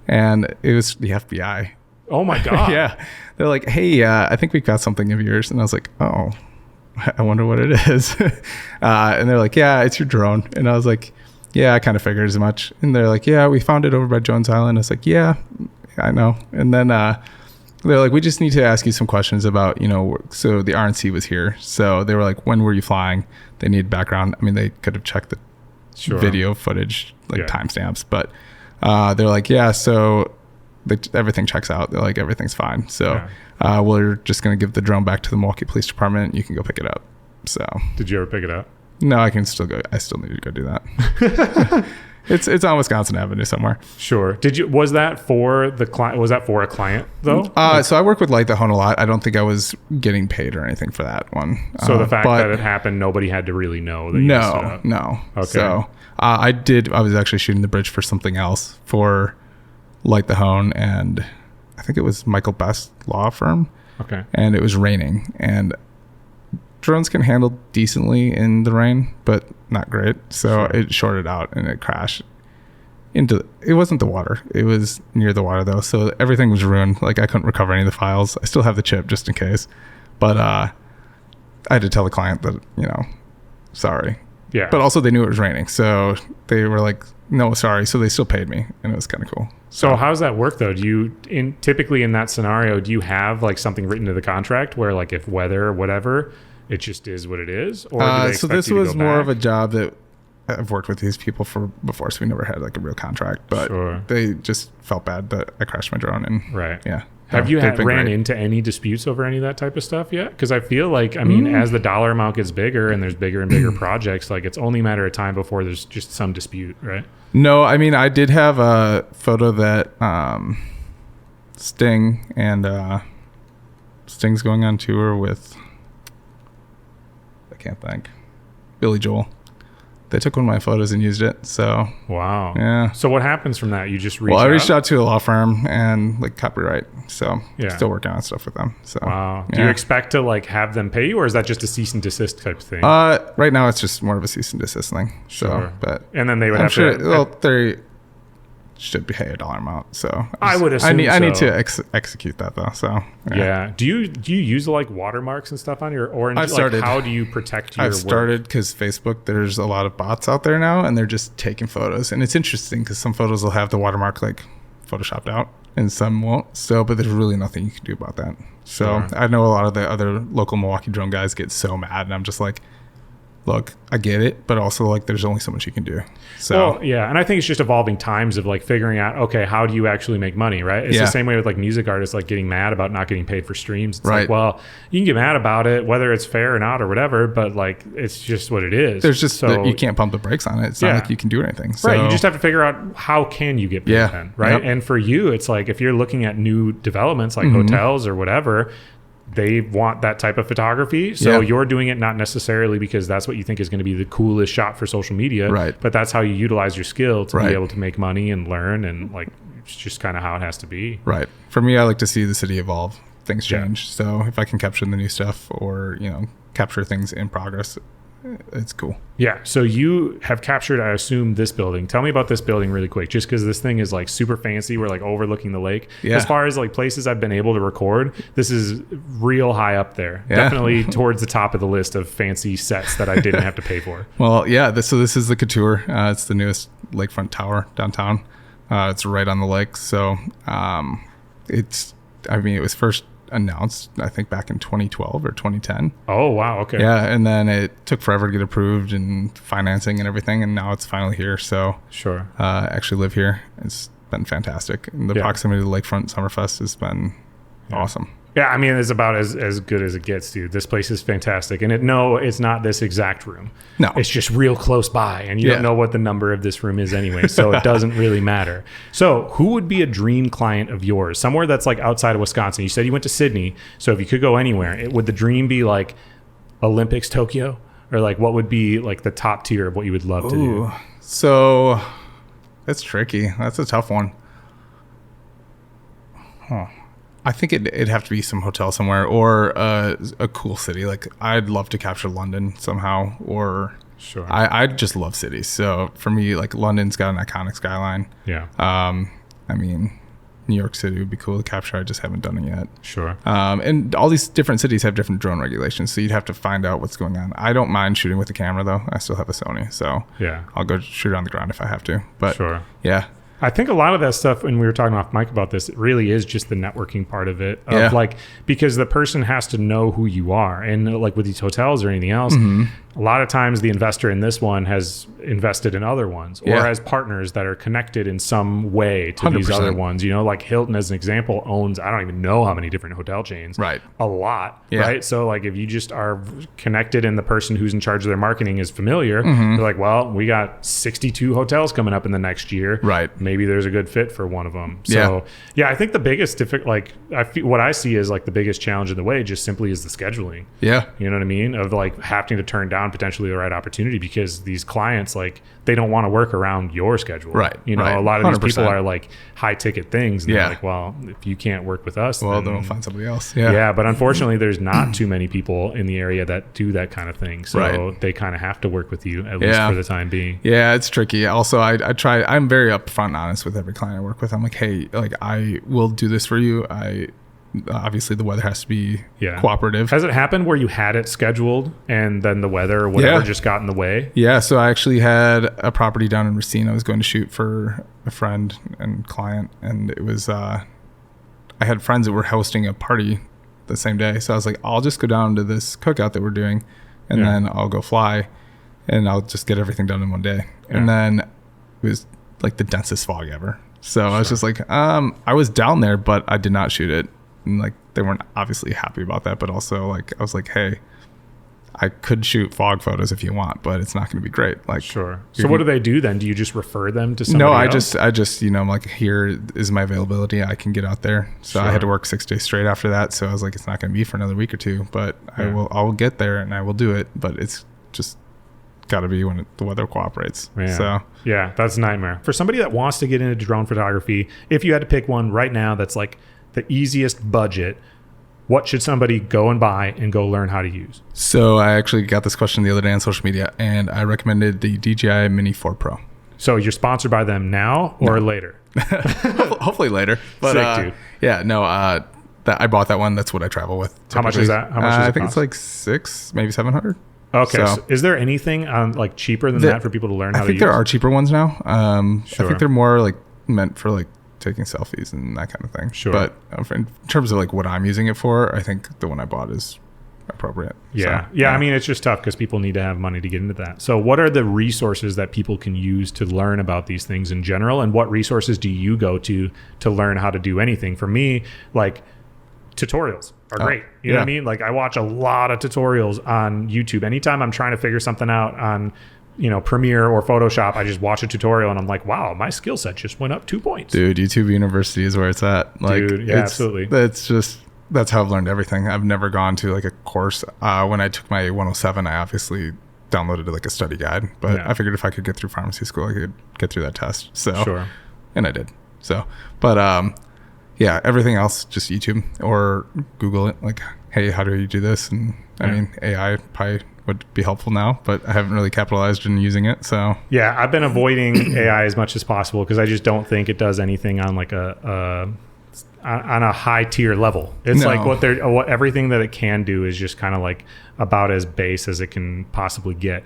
and it was the FBI. Oh my God. Yeah. They're like, hey, I think we've got something of yours. And I was like, oh, I wonder what it is. And they're like, yeah, it's your drone. And I was like, yeah, I kind of figured as much. And they're like, yeah, we found it over by Jones Island. I was like, yeah, I know. And then they're like, we just need to ask you some questions about, so the RNC was here. So they were like, when were you flying? They need background. I mean, they could have checked the video footage, like timestamps. But they're like, yeah, so everything checks out. They're like, everything's fine. So we're just going to give the drone back to the Milwaukee Police Department. You can go pick it up. So did you ever pick it up? No, I can still go. I still need to go do that. It's on Wisconsin Avenue somewhere. Sure. Was that for the client? Was that for a client though? So I work with Light the Hone a lot. I don't think I was getting paid or anything for that one. So the fact that it happened, nobody had to really know that you messed it up. No. Okay. So I was actually shooting the bridge for something else for Light the Hone, and I think it was Michael Best law firm. Okay. And it was raining, and drones can handle decently in the rain, but not great. So it shorted out and it crashed into, it wasn't the water. It was near the water though. So everything was ruined. Like I couldn't recover any of the files. I still have the chip just in case, but I had to tell the client that, sorry. Yeah. But also they knew it was raining. So they were like, no, sorry. So they still paid me, and it was kind of cool. So how does that work though? Do you typically in that scenario, do you have like something written to the contract where like if weather or whatever, it just is what it is? Or do they so this was more of a job that I've worked with these people for before, so we never had like a real contract, but they just felt bad that I crashed my drone, and yeah. Have you ran into any disputes over any of that type of stuff yet? Because I feel like, I mean, as the dollar amount gets bigger and there's bigger and bigger projects, like it's only a matter of time before there's just some dispute, right? No, I mean, I did have a photo that Sting's going on tour with, I can't think, Billy Joel. They took one of my photos and used it. So wow. Yeah. So what happens from that? You just reach I reached out to a law firm and like copyright. So yeah, still working on stuff with them. So wow. Do you expect to like have them pay you, or is that just a cease and desist type of thing? Right now it's just more of a cease and desist thing. So and then they would have to. Well, they should pay a dollar amount. So I would assume I need to execute that though. So yeah. Do you use like watermarks and stuff on your, or I've started. Like, how do you protect your I've started because Facebook, there's a lot of bots out there now, and they're just taking photos, and it's interesting because some photos will have the watermark like photoshopped out and some won't. So but there's really nothing you can do about that. So I know a lot of the other local Milwaukee drone guys get so mad, and I'm just like, look, I get it, but also like there's only so much you can do. So yeah, and I think it's just evolving times of like figuring out, okay, how do you actually make money, right? It's the same way with like music artists like getting mad about not getting paid for streams. It's like, well, you can get mad about it whether it's fair or not or whatever, but like it's just what it is. There's just you can't pump the brakes on it. It's not like you can do anything. So. Right, you just have to figure out how can you get paid then, right? And for you, it's like if you're looking at new developments like hotels or whatever, they want that type of photography. So you're doing it not necessarily because that's what you think is going to be the coolest shot for social media, right? But that's how you utilize your skill to be able to make money and learn, and like it's just kind of how it has to be. Right. For me, I like to see the city evolve, things change. So if I can capture the new stuff or, capture things in progress, it's cool. Yeah. So you have captured, I assume, this building. Tell me about this building really quick, just because this thing is like super fancy. We're like overlooking the lake. Yeah. As far as like places I've been able to record, this is real high up there. Yeah. Definitely towards the top of the list of fancy sets that I didn't have to pay for. Well, yeah. This is the Couture. It's the newest lakefront tower downtown. It's right on the lake. So it was first announced, I think, back in 2012 or 2010. Oh, wow. Okay. Yeah. And then it took forever to get approved and financing and everything. And now it's finally here. So I actually live here. It's been fantastic. And the proximity to the Lakefront Summerfest has been awesome. Yeah, I mean, it's about as good as it gets, dude. This place is fantastic. And it's not this exact room. No. It's just real close by. And you don't know what the number of this room is anyway. So it doesn't really matter. So who would be a dream client of yours? Somewhere that's like outside of Wisconsin. You said you went to Sydney. So if you could go anywhere, would the dream be like Olympics, Tokyo? Or like what would be like the top tier of what you would love to do? So that's tricky. That's a tough one. Huh. I think it'd have to be some hotel somewhere or a cool city. Like I'd love to capture London somehow, or I just love cities. So for me, like London's got an iconic skyline. Yeah. I mean, New York City would be cool to capture. I just haven't done it yet. Sure. And all these different cities have different drone regulations, so you'd have to find out what's going on. I don't mind shooting with a camera though. I still have a Sony, so I'll go shoot on the ground if I have to. But yeah. I think a lot of that stuff, when we were talking off mic about this, it really is just the networking part of it. Of like, because the person has to know who you are. And like with these hotels or anything else, a lot of times the investor in this one has invested in other ones or has partners that are connected in some way to 100%. These other ones. Like Hilton, as an example, owns, I don't even know how many different hotel chains. Right. A lot. Yeah. Right. So like if you just are connected and the person who's in charge of their marketing is familiar, they're like, well, we got 62 hotels coming up in the next year. Right. Maybe there's a good fit for one of them. So yeah, I think the biggest what I see is like the biggest challenge in the way just simply is the scheduling. Yeah. You know what I mean? Of like having to turn down found potentially the right opportunity, because these clients, like, they don't want to work around your schedule. Right. You know, right. a lot of 100%. these people are like high ticket things. And Yeah. they're like, well, if you can't work with us, Well, then we'll find somebody else. Yeah. but unfortunately there's not too many people in the area that do that kind of thing. So they kind of have to work with you, at least for the time being. Yeah, it's tricky. Also, I'm very upfront and honest with every client I work with. I'm like, hey, like, I will do this for you. Obviously the weather has to be cooperative. Has it happened where you had it scheduled and then the weather or whatever just got in the way? Yeah. So I actually had a property down in Racine I was going to shoot for a friend and client. And it was, I had friends that were hosting a party the same day. So I was like, I'll just go down to this cookout that we're doing, and then I'll go fly and I'll just get everything done in one day. And then it was like the densest fog ever. So I was just like, I was down there, but I did not shoot it. And like, they weren't obviously happy about that, but also like, I was like, hey, I could shoot fog photos if you want, but it's not going to be great. Like, So what do they do then? Do you just refer them to somebody else? I just, you know, I'm like, here is my availability. I can get out there. So I had to work 6 days straight after that. So I was like, it's not going to be for another week or two, but I will get there and I will do it. But it's just got to be when the weather cooperates. So yeah, that's a nightmare for somebody that wants to get into drone photography. If you had to pick one right now that's like the easiest budget, what should somebody go and buy and go learn how to use? So I actually got this question the other day on social media, and I recommended the DJI Mini 4 Pro. So you're sponsored by them now or later? Hopefully later. But sick, dude. Yeah, no, I bought that one. That's what I travel with. Typically. How much is that? How much does it I think cost? it's like 600, maybe 700. Okay. So is there anything like cheaper than that for people to learn how to use? I think there are cheaper ones now. I think they're more like meant for like taking selfies and that kind of thing. Sure. But in terms of like what I'm using it for, I think the one I bought is appropriate. Yeah. So, I mean, it's just tough because people need to have money to get into that. So what are the resources that people can use to learn about these things in general? And what resources do you go to learn how to do anything? For me, like, tutorials are great. You know what I mean? Like, I watch a lot of tutorials on YouTube. Anytime I'm trying to figure something out on, you know, Premiere or Photoshop, I just watch a tutorial and I'm like, wow, my skill set just went up 2 points. Dude, YouTube University is where it's at. Like, dude, yeah, absolutely. That's how I've learned everything. I've never gone to like a course. When I took my 107, I obviously downloaded like a study guide, but I figured if I could get through pharmacy school, I could get through that test. So, and I did. So, but yeah, everything else just YouTube or Google it. Like, hey, how do you do this? And I mean, AI probably would be helpful now, but I haven't really capitalized in using it. So yeah, I've been avoiding AI as much as possible because I just don't think it does anything on like on a high tier level. It's like what everything that it can do is just kind of like about as base as it can possibly get.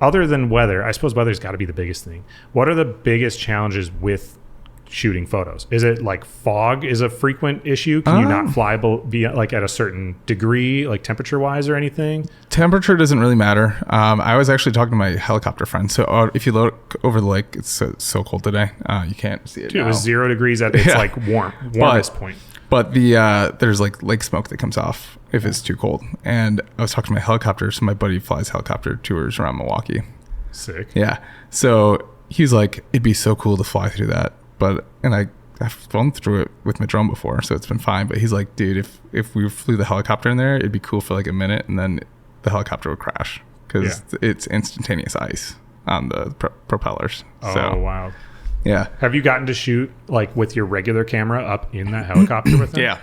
Other than weather, I suppose weather's got to be the biggest thing. What are the biggest challenges with shooting photos? Is it like fog is a frequent issue? Can you not fly like at a certain degree, like temperature wise or anything? Temperature doesn't really matter. I was actually talking to my helicopter friend. So if you look over the lake, it's so cold today. You can't see it. Dude, now. it was 0 degrees at its like warmest point. But there's like lake smoke that comes off if it's too cold. And I was talking to my helicopter. So my buddy flies helicopter tours around Milwaukee. Sick. Yeah. So he's like, it'd be so cool to fly through that. And I've flown through it with my drone before, so it's been fine. But he's like, dude, if we flew the helicopter in there, it'd be cool for like a minute, and then the helicopter would crash because it's instantaneous ice on the propellers. Oh, wow. Yeah. Have you gotten to shoot like with your regular camera up in that helicopter with them? Yeah.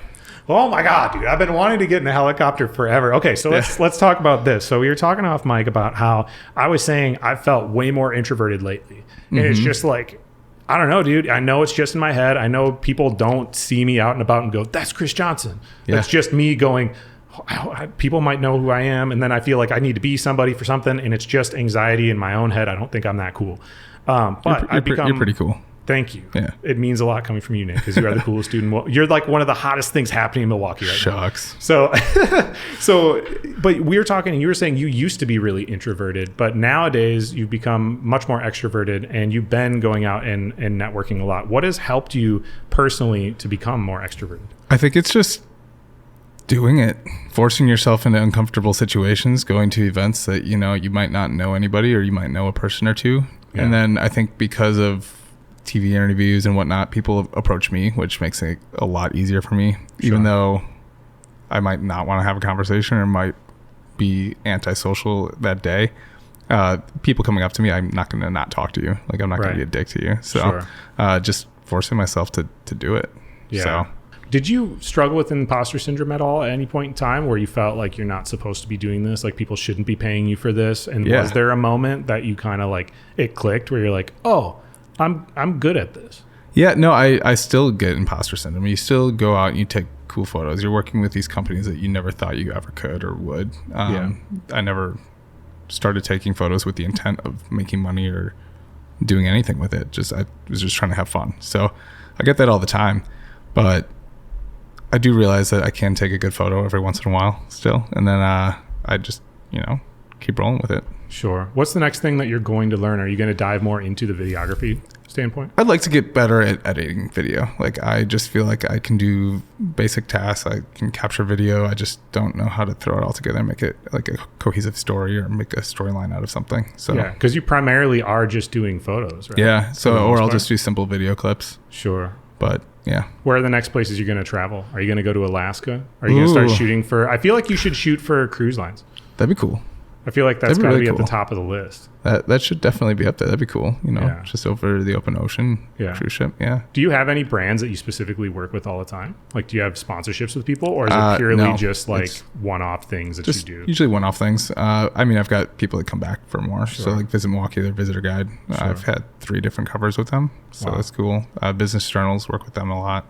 Oh my God, dude! I've been wanting to get in a helicopter forever. Okay, so let's talk about this. So we were talking off mic about how I was saying I felt way more introverted lately, and it's just like, I don't know, dude. I know it's just in my head. I know people don't see me out and about and go, that's Chris Johnson. Yeah. That's just me going, people might know who I am. And then I feel like I need to be somebody for something. And it's just anxiety in my own head. I don't think I'm that cool. But you're pretty cool. Thank you. Yeah. It means a lot coming from you, Nick, because you are the coolest dude. You're like one of the hottest things happening in Milwaukee right Shucks. now. But we were talking and you were saying you used to be really introverted, but nowadays you've become much more extroverted and you've been going out and networking a lot. What has helped you personally to become more extroverted? I think it's just doing it, forcing yourself into uncomfortable situations, going to events that, you know, you might not know anybody or you might know a person or two. Yeah. And then I think because of TV interviews and whatnot, people approach me, which makes it a lot easier for me, even though I might not want to have a conversation or might be antisocial that day, people coming up to me, I'm not going to not talk to you. Like, I'm not going to be a dick to you. So just forcing myself to do it. Yeah. So. Did you struggle with imposter syndrome at all at any point in time where you felt like you're not supposed to be doing this? Like, people shouldn't be paying you for this? And was there a moment that you kind of like, it clicked where you're like, oh, I'm good at this? Yeah, no, I still get imposter syndrome. You still go out and you take cool photos. You're working with these companies that you never thought you ever could or would. I never started taking photos with the intent of making money or doing anything with it. I was just trying to have fun. So I get that all the time, but I do realize that I can take a good photo every once in a while still. And then I just, keep rolling with it. Sure. What's the next thing that you're going to learn? Are you going to dive more into the videography standpoint? I'd like to get better at editing video. Like, I just feel like I can do basic tasks. I can capture video. I just don't know how to throw it all together and make it like a cohesive story or make a storyline out of something. So yeah, because you primarily are just doing photos, right? Yeah. So, or I'll just do simple video clips. Sure. But yeah. Where are the next places you're going to travel? Are you going to go to Alaska? Are you going to start shooting I feel like you should shoot for cruise lines. That'd be cool. I feel like that's got to be at the top of the list. That should definitely be up there. That'd be cool. Just over the open ocean cruise ship. Yeah. Do you have any brands that you specifically work with all the time? Like, do you have sponsorships with people, or is it purely just like one-off things that you do? Usually one-off things. I've got people that come back for more. Sure. So like Visit Milwaukee, their visitor guide. Sure. I've had 3 different covers with them. So that's cool. Business journals, work with them a lot.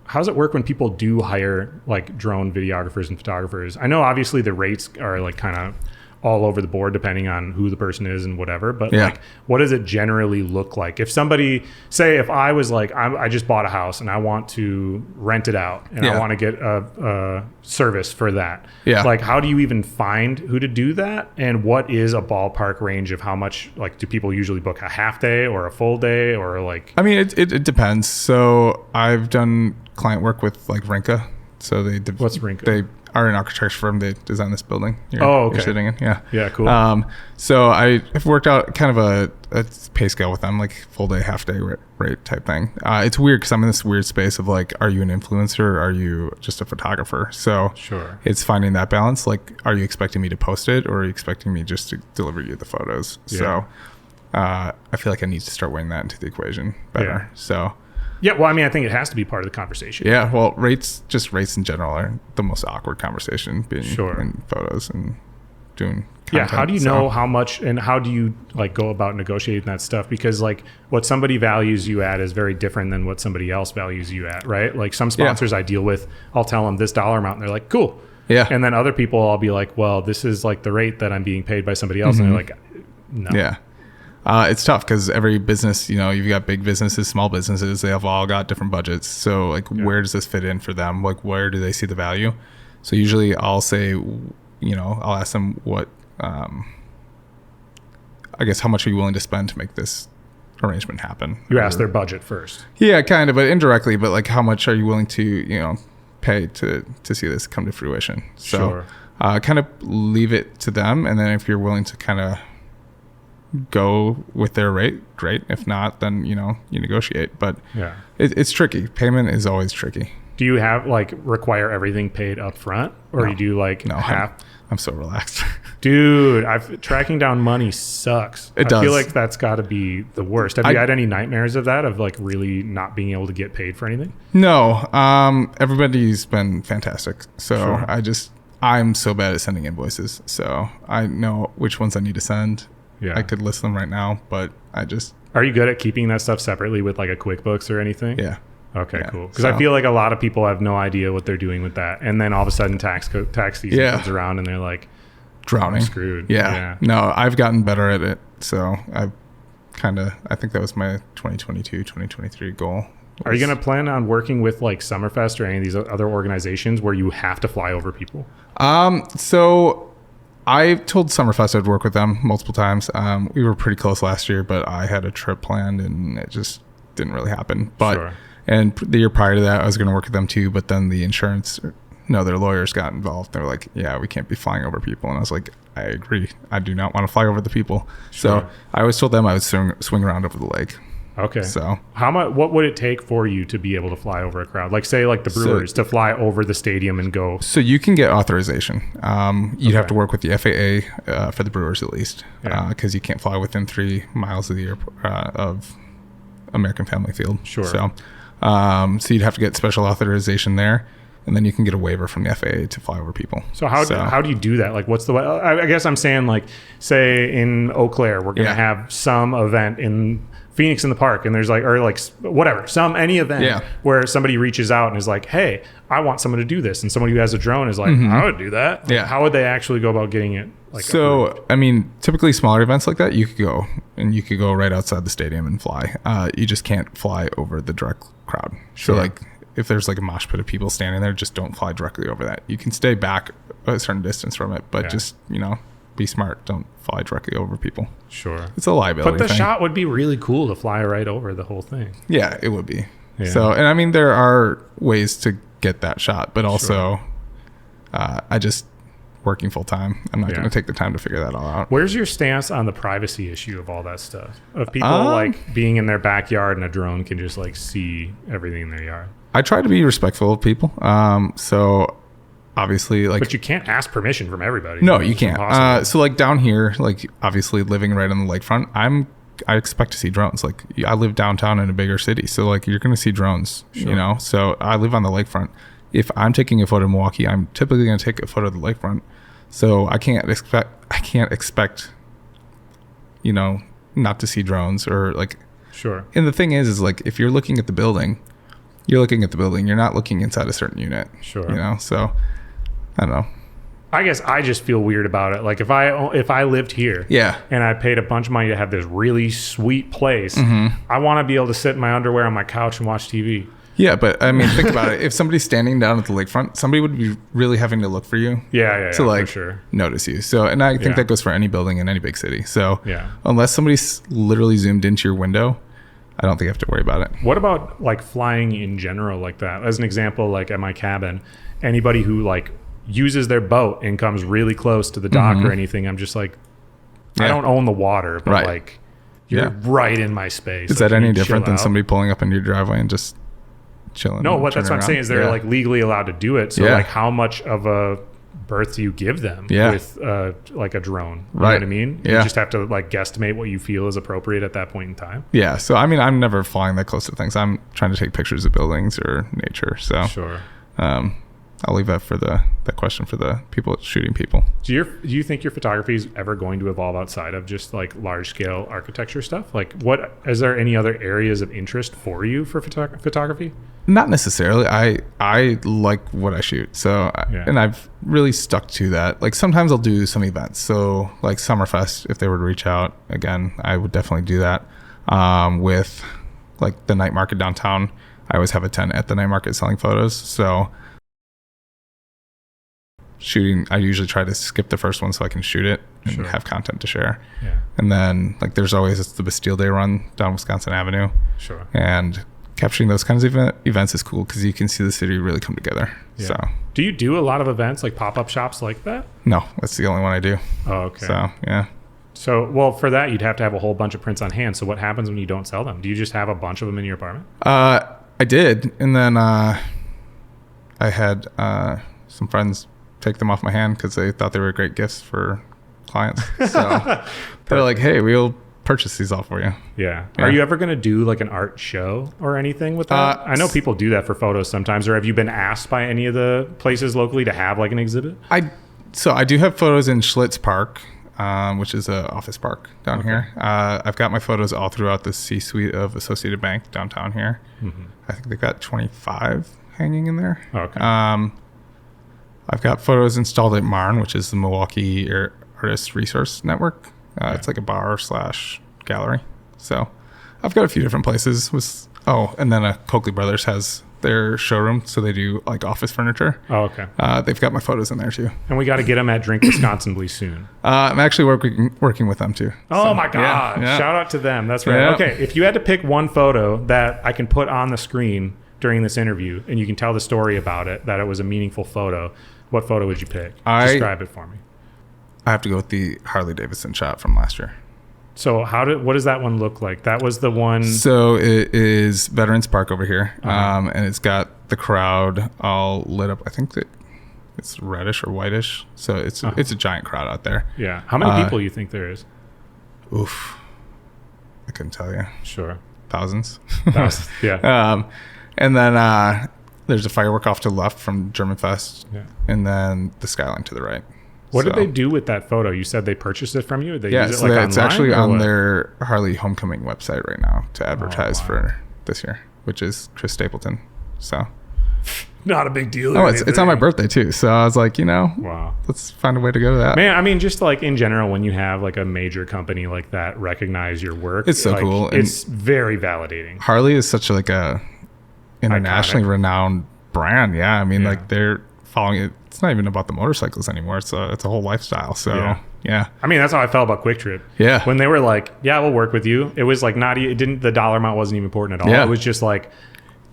How does it work when people do hire like drone videographers and photographers? I know obviously the rates are like kind of all over the board depending on who the person is and whatever, but like, what does it generally look like? If somebody, say if I was like, I just bought a house and I want to rent it out and I want to get a service for that. Yeah. Like, how do you even find who to do that? And what is a ballpark range of how much, like, do people usually book a half day or a full day or like? I mean, it depends. So I've done client work with like Rinka. So what's Rinka? They are an architecture firm. They designed this building you're sitting in. Yeah, cool. So I've worked out kind of a pay scale with them, like full day, half day rate type thing. It's weird because I'm in this weird space of like, are you an influencer or are you just a photographer? So sure, it's finding that balance. Like, are you expecting me to post it or are you expecting me just to deliver you the photos? Yeah. So I feel like I need to start weighing that into the equation better. Yeah. So yeah, well, I mean, I think it has to be part of the conversation. Yeah, well, rates in general are the most awkward conversation, being in photos and doing content. Yeah, how do you know how much and how do you like go about negotiating that stuff? Because like what somebody values you at is very different than what somebody else values you at, right? Like some sponsors I deal with, I'll tell them this dollar amount and they're like, cool. Yeah. And then other people I'll be like, well, this is like the rate that I'm being paid by somebody else. And they're like, no. Yeah. It's tough because every business, you've got big businesses, small businesses, they have all got different budgets. So like, where does this fit in for them? Like, where do they see the value? So usually I'll say, I'll ask them what, I guess, how much are you willing to spend to make this arrangement happen? You ask their budget first. Yeah, kind of, but indirectly, but like, how much are you willing to, pay to see this come to fruition? So kind of leave it to them. And then if you're willing to kind of go with their rate, great. If not, then you negotiate. But it's tricky. Payment is always tricky. Do you have like require everything paid up front, or you do like half? I'm so relaxed. Dude, tracking down money sucks. It does. I feel like that's got to be the worst. Have you had any nightmares of that, of like really not being able to get paid for anything? No. Everybody's been fantastic. So I'm so bad at sending invoices. So I know which ones I need to send. Yeah. I could list them right now, but Are you good at keeping that stuff separately with like a QuickBooks or anything? Yeah. Okay, cool. Because I feel like a lot of people have no idea what they're doing with that. And then all of a sudden tax season comes around and they're like, drowning. Screwed. Yeah. No, I've gotten better at it. So I think that was my 2022, 2023 goal. Are you going to plan on working with like Summerfest or any of these other organizations where you have to fly over people? So I told Summerfest I'd work with them multiple times. We were pretty close last year, but I had a trip planned and it just didn't really happen. But and the year prior to that, I was going to work with them too. But then the their lawyers got involved. They were like, "Yeah, we can't be flying over people." And I was like, "I agree. I do not want to fly over the people." So I always told them I would swing around over the lake. Okay. So what would it take for you to be able to fly over a crowd? Like say like the Brewers to fly over the stadium and go. So you can get authorization. You'd have to work with the FAA for the Brewers at least, because you can't fly within 3 miles of the of American Family Field. Sure. So you'd have to get special authorization there. And then you can get a waiver from the FAA to fly over people. So how do you do that? Like, what's the way? I guess I'm saying, like, say in Eau Claire, we're going to have some event in Phoenix in the park, and there's any event where somebody reaches out and is like, hey, I want someone to do this. And somebody who has a drone is like, I would do that. Like, how would they actually go about getting it? Approved? I mean, typically smaller events like that, you could go right outside the stadium and fly. You just can't fly over the direct crowd. Sure. So like, if there's like a mosh pit of people standing there, just don't fly directly over that. You can stay back a certain distance from it, but just, be smart. Don't fly directly over people. Sure. It's a liability But the thing. shot would be really cool to fly right over the whole thing. Yeah, it would be. Yeah. So, and I mean, there are ways to get that shot, but also I just working full time. I'm not going to take the time to figure that all out. Where's your stance on the privacy issue of all that stuff? Of people like being in their backyard and a drone can just like see everything in their yard? I try to be respectful of people. So obviously, like, but you can't ask permission from everybody. No, you can't. So like down here, like obviously living right on the lakefront, I expect to see drones. Like I live downtown in a bigger city, so like you're going to see drones. Sure. So I live on the lakefront. If I'm taking a photo in Milwaukee, I'm typically going to take a photo of the lakefront. So I can't expect, not to see drones or like. Sure. And the thing is like if you're looking at the building. You're looking at the building. You're not looking inside a certain unit. Sure. So I don't know. I guess I just feel weird about it. Like if I lived here, and I paid a bunch of money to have this really sweet place, I want to be able to sit in my underwear on my couch and watch TV. Yeah, but I mean, think about it. If somebody's standing down at the lakefront, somebody would be really having to look for you. To like for sure. notice you. So, and I think that goes for any building in any big city. So, unless somebody's literally zoomed into your window, I don't think I have to worry about it. What about like flying in general like that? As an example, like at my cabin, anybody who like uses their boat and comes really close to the dock or anything, I'm just like, I don't own the water, but like you're right in my space. Is that any different than somebody pulling up into your driveway and just chilling? No, that's what I'm saying is they're like legally allowed to do it. So like how much of a berth do you give them with like a drone? You know what I mean? You just have to like guesstimate what you feel is appropriate at that point in time. Yeah. So I mean, I'm never flying that close to things. I'm trying to take pictures of buildings or nature. So I'll leave that for that question for the people shooting people. Do you think your photography is ever going to evolve outside of just like large scale architecture stuff? Like is there any other areas of interest for you for photography? Not necessarily. I like what I shoot. So, and I've really stuck to that. Like sometimes I'll do some events. So like Summerfest, if they were to reach out again, I would definitely do that. With like the night market downtown, I always have a tent at the night market selling photos. So shooting, I usually try to skip the first one so I can shoot it and have content to share. And then like there's always the Bastille Day run down Wisconsin Avenue. And capturing those kinds of events is cool because you can see the city really come together. So do you do a lot of events like pop-up shops like that? No, that's the only one I do. Oh, okay. So So, well, for that, you'd have to have a whole bunch of prints on hand. So what happens when you don't sell them? Do you just have a bunch of them in your apartment? I did. And then I had some friends take them off my hand because they thought they were great gifts for clients. So they're like, hey, we'll purchase these all for you. Are you ever going to do like an art show or anything with that? I know people do that for photos sometimes. Or have you been asked by any of the places locally to have like an exhibit? So I do have photos in Schlitz Park, which is an office park down here. I've got my photos all throughout the C-suite of Associated Bank downtown here. I think they've got 25 hanging in there. I've got photos installed at Marn, which is the Milwaukee Artist Resource Network. It's like a bar / gallery. So I've got a few different places. And then Coakley Brothers has their showroom, so they do like office furniture. They've got my photos in there too. And we got to get them at Drink Wisconsin soon. I'm actually working with them too. Oh my God. Shout out to them. That's right. Okay. If you had to pick one photo that I can put on the screen during this interview and you can tell the story about it, that it was a meaningful photo, what photo would you pick? Describe it for me. I have to go with the Harley-Davidson shot from last year. So what does that one look like? That was the one. So it is Veterans Park over here. And it's got the crowd all lit up. I think that it's reddish or whitish. So it's a giant crowd out there. Yeah. How many people you think there is? Oof. I couldn't tell you. Sure. Thousands. Yeah. And then there's a firework off to the left from German Fest. Yeah. And then the skyline to the right. What did they do with that photo? You said they purchased it from you? Or they use it so like it's online, actually on what? their Harley Homecoming website right now to advertise for this year, which is Chris Stapleton. So not a big deal. Oh, it's on my birthday too. So I was like, wow, let's find a way to go to that. Man, I mean, just like in general, when you have like a major company like that recognize your work, it's so cool. It's very validating. Harley is such like a internationally renowned brand. Yeah, I mean, like they're following it. It's not even about the motorcycles anymore. It's a whole lifestyle. So yeah. I mean, that's how I felt about Quick Trip. Yeah. When they were like, yeah, we'll work with you. It was like the dollar amount wasn't even important at all. Yeah. It was just like,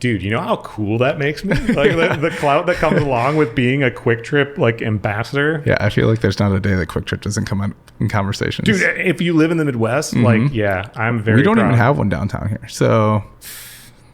dude, you know how cool that makes me? Like the clout that comes along with being a Quick Trip like ambassador. Yeah, I feel like there's not a day that Quick Trip doesn't come up in conversations. Dude, if you live in the Midwest, like, yeah, I'm very. We don't proud. even have one downtown here, so.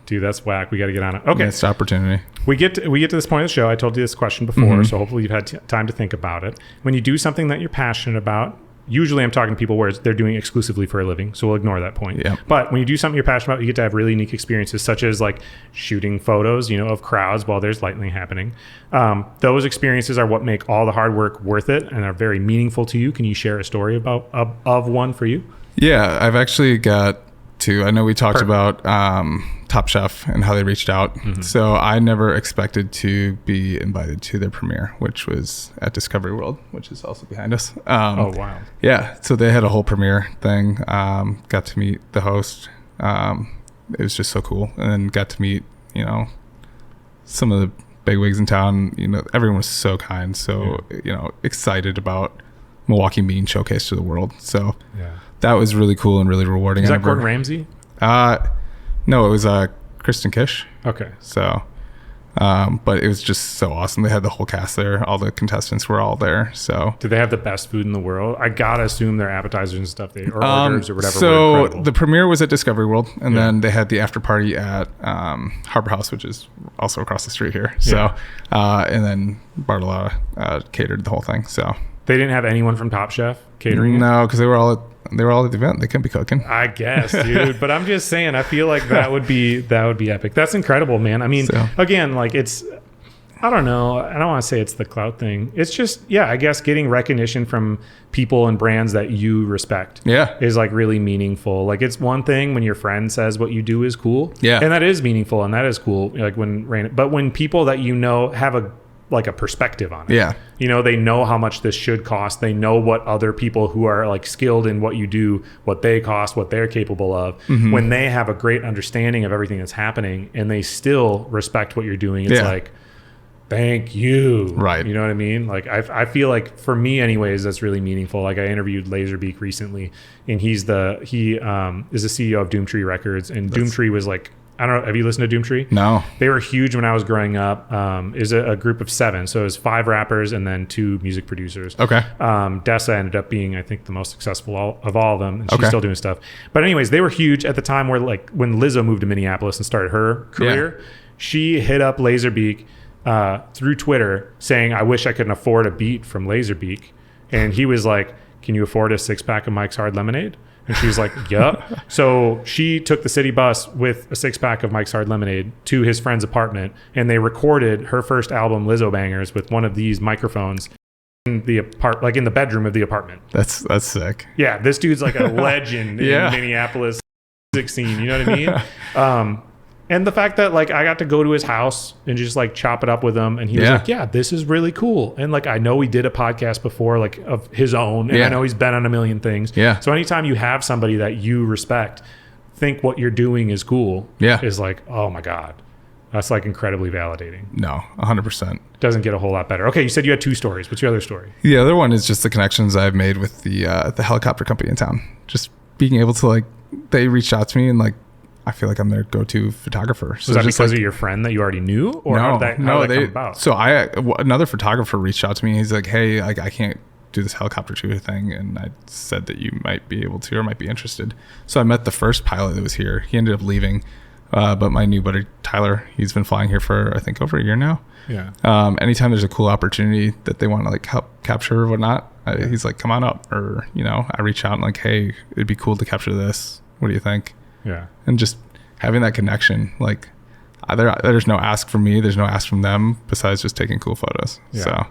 Dude, that's whack. We got to get on it. Okay, it's the opportunity. We get to this point of the show. I told you this question before, so hopefully you've had time to think about it. When you do something that you're passionate about, usually I'm talking to people where they're doing exclusively for a living, so we'll ignore that point. Yep. But when you do something you're passionate about, you get to have really unique experiences, such as like shooting photos, of crowds while there's lightning happening. Those experiences are what make all the hard work worth it and are very meaningful to you. Can you share a story of one for you? Yeah, I've actually got two. I know we talked about Top Chef and how they reached out. So I never expected to be invited to their premiere, which was at Discovery World, which is also behind us. Oh, wow. Yeah. So they had a whole premiere thing. Got to meet the host. It was just so cool. And then got to meet, some of the bigwigs in town. Everyone was so kind. So, excited about Milwaukee being showcased to the world. So that was really cool and really rewarding. Is that Gordon Ramsay? No, it was Kristen Kish. Okay. So, but it was just so awesome. They had the whole cast there. All the contestants were all there. So, did they have the best food in the world? I gotta assume their appetizers and stuff, or orders or whatever. So the premiere was at Discovery World, and then they had the after party at Harbor House, which is also across the street here. So, and then Bartolotta catered the whole thing. So they didn't have anyone from Top Chef catering. No, because they were all at the event. They couldn't be cooking. I guess, dude. But I'm just saying, I feel like that would be epic. That's incredible, man. I mean, again, like I don't know. I don't want to say it's the clout thing. It's just, I guess getting recognition from people and brands that you respect is like really meaningful. Like it's one thing when your friend says what you do is cool. Yeah. And that is meaningful and that is cool. Like but when people that have a perspective on it. Yeah. They know how much this should cost. They know what other people who are like skilled in what you do, what they cost, what they're capable of. When they have a great understanding of everything that's happening and they still respect what you're doing, it's like, thank you. Right. You know what I mean? Like I feel like for me anyways, that's really meaningful. Like I interviewed Laserbeak recently and he is the CEO of Doomtree Records, and Doomtree was like, I don't know. Have you listened to Doomtree? No. They were huge when I was growing up. Is a group of 7. So it was 5 rappers and then 2 music producers. Okay. Dessa ended up being, I think, the most successful of all of them. And she's still doing stuff. But anyways, they were huge at the time where like when Lizzo moved to Minneapolis and started her career, she hit up Laserbeak through Twitter saying, I wish I could afford a beat from Laserbeak. And he was like, can you afford a 6-pack of Mike's Hard Lemonade? And she was like, yup. So she took the city bus with a 6-pack of Mike's Hard Lemonade to his friend's apartment, and they recorded her first album, Lizzo Bangers, with one of these microphones in the in the bedroom of the apartment. That's sick. Yeah, this dude's like a legend in Minneapolis music scene. You know what I mean? And the fact that like I got to go to his house and just like chop it up with him, and he was like, yeah, this is really cool. And like I know he did a podcast before, like of his own, and I know he's been on a million things. Yeah. So anytime you have somebody that you respect, think what you're doing is cool. Yeah. Is like, oh my God. That's like incredibly validating. No, 100%. Doesn't get a whole lot better. Okay, you said you had 2 stories. What's your other story? The other one is just the connections I've made with the helicopter company in town. Just being able to like, they reached out to me and like, I feel like I'm their go-to photographer. So was that because of your friend that you already knew? Or how did that come about? So another photographer reached out to me. He's like, hey, I can't do this helicopter tour thing. And I said that you might be able to or might be interested. So I met the first pilot that was here. He ended up leaving. But my new buddy, Tyler, he's been flying here for, I think, over a year now. Yeah. Anytime there's a cool opportunity that they want to like help capture or whatnot, he's like, come on up. Or, I reach out and like, hey, it'd be cool to capture this. What do you think? Yeah. And just having that connection, like there's no ask from me. There's no ask from them besides just taking cool photos. Yeah. So.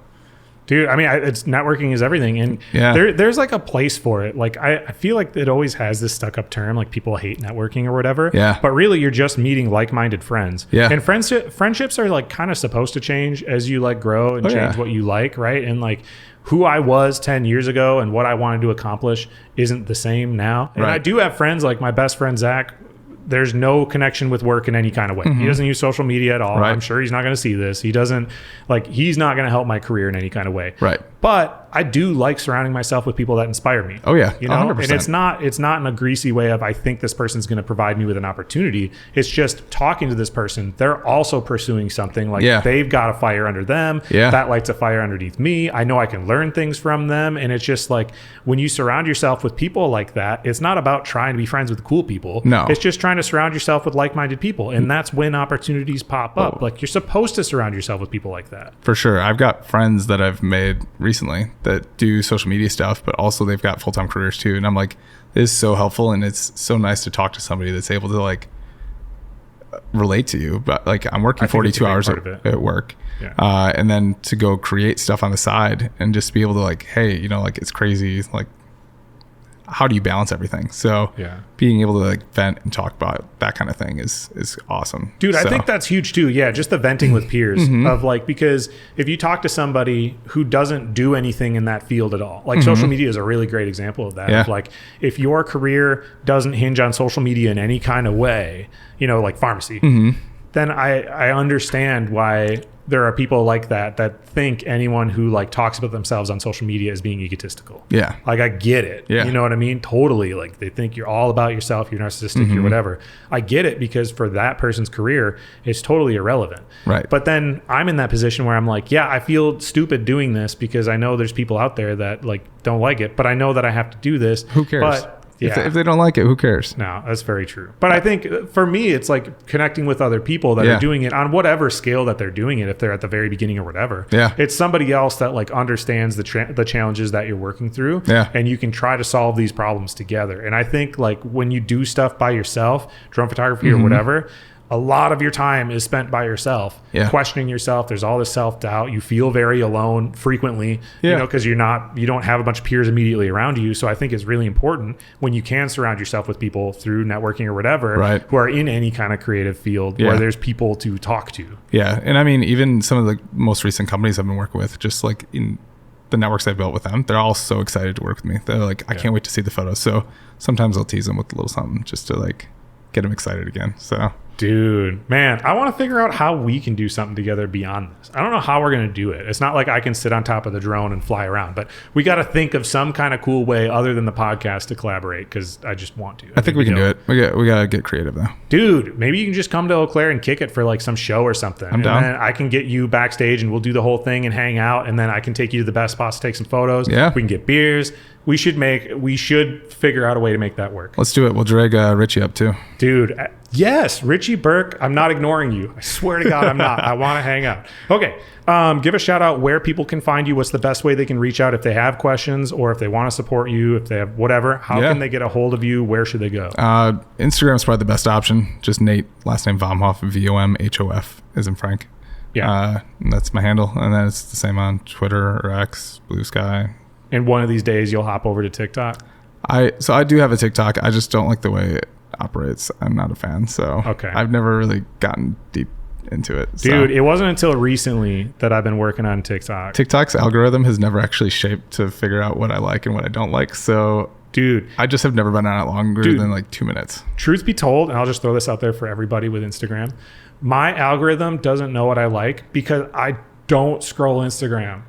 Dude, I mean, it's networking is everything. And there's like a place for it. Like, I feel like it always has this stuck up term, like people hate networking or whatever. Yeah. But really, you're just meeting like-minded friends. Yeah. And friendships are like kind of supposed to change as you like grow and change what you like, right? And like who I was 10 years ago and what I wanted to accomplish isn't the same now. And I do have friends, like my best friend, Zach. There's no connection with work in any kind of way. He doesn't use social media at all. Right. I'm sure he's not going to see this. He's not going to help my career in any kind of way. Right. But I do like surrounding myself with people that inspire me. Oh yeah. 100%. And it's not in a greasy way of I think this person's going to provide me with an opportunity. It's just talking to this person. They're also pursuing something like they've got a fire under them. Yeah. That lights a fire underneath me. I know I can learn things from them. And it's just like when you surround yourself with people like that, it's not about trying to be friends with cool people. No. It's just trying to surround yourself with like-minded people. And that's when opportunities pop up. Like you're supposed to surround yourself with people like that. For sure. I've got friends that I've made recently that do social media stuff, but also they've got full-time careers too. And I'm like, it is so helpful. And it's so nice to talk to somebody that's able to like relate to you. But like I'm working 42 hours at work. Yeah. And then to go create stuff on the side and just be able to like, hey, like it's crazy. Like, how do you balance everything? So being able to like vent and talk about that kind of thing is awesome. Dude, I think that's huge too. Yeah. Just the venting with peers of like, because if you talk to somebody who doesn't do anything in that field at all, like social media is a really great example of that. Of like if your career doesn't hinge on social media in any kind of way, like pharmacy, then I understand why there are people like that think anyone who like talks about themselves on social media is being egotistical. Yeah. Like I get it. Yeah. You know what I mean? Totally. Like they think you're all about yourself, you're narcissistic, you're whatever. I get it because for that person's career, it's totally irrelevant. Right. But then I'm in that position where I'm like, yeah, I feel stupid doing this because I know there's people out there that like don't like it, but I know that I have to do this. Who cares? But if they don't like it, who cares? No, that's very true. But I think for me, it's like connecting with other people that are doing it on whatever scale that they're doing it. If they're at the very beginning or whatever, it's somebody else that like understands the challenges that you're working through, and you can try to solve these problems together. And I think like when you do stuff by yourself, drone photography or whatever, a lot of your time is spent by yourself, questioning yourself. There's all this self-doubt. You feel very alone frequently, because you don't have a bunch of peers immediately around you. So I think it's really important when you can surround yourself with people through networking or whatever, who are in any kind of creative field where there's people to talk to. Yeah. And I mean, even some of the most recent companies I've been working with, just like in the networks I built with them, they're all so excited to work with me. They're like, I can't wait to see the photos. So sometimes I'll tease them with a little something just to like get them excited again. So dude, man, I want to figure out how we can do something together beyond this. I don't know how we're going to do it. It's not like I can sit on top of the drone and fly around, but we got to think of some kind of cool way other than the podcast to collaborate because I just want to. I think we can do it. We got to get creative though. Dude, maybe you can just come to Eau Claire and kick it for like some show or something. I'm down. Then I can get you backstage and we'll do the whole thing and hang out. And then I can take you to the best spots to take some photos. Yeah. We can get beers. We should figure out a way to make that work. Let's do it. We'll drag Richie up too. Dude, yes, Richie Burke. I'm not ignoring you. I swear to God, I'm not. I want to hang out. Okay. Give a shout out where people can find you. What's the best way they can reach out if they have questions or if they want to support you, if they have whatever. How can they get a hold of you? Where should they go? Instagram is probably the best option. Just Nate, last name Vomhof, Vomhof as in Frank. Yeah. That's my handle. And then it's the same on Twitter or X, Blue Sky. And one of these days you'll hop over to TikTok? So I do have a TikTok. I just don't like the way it operates. I'm not a fan. So I've never really gotten deep into it. Dude, it wasn't until recently that I've been working on TikTok. TikTok's algorithm has never actually shaped to figure out what I like and what I don't like. So dude, I just have never been on it longer than like 2 minutes. Truth be told, and I'll just throw this out there for everybody with Instagram, my algorithm doesn't know what I like because I don't scroll Instagram.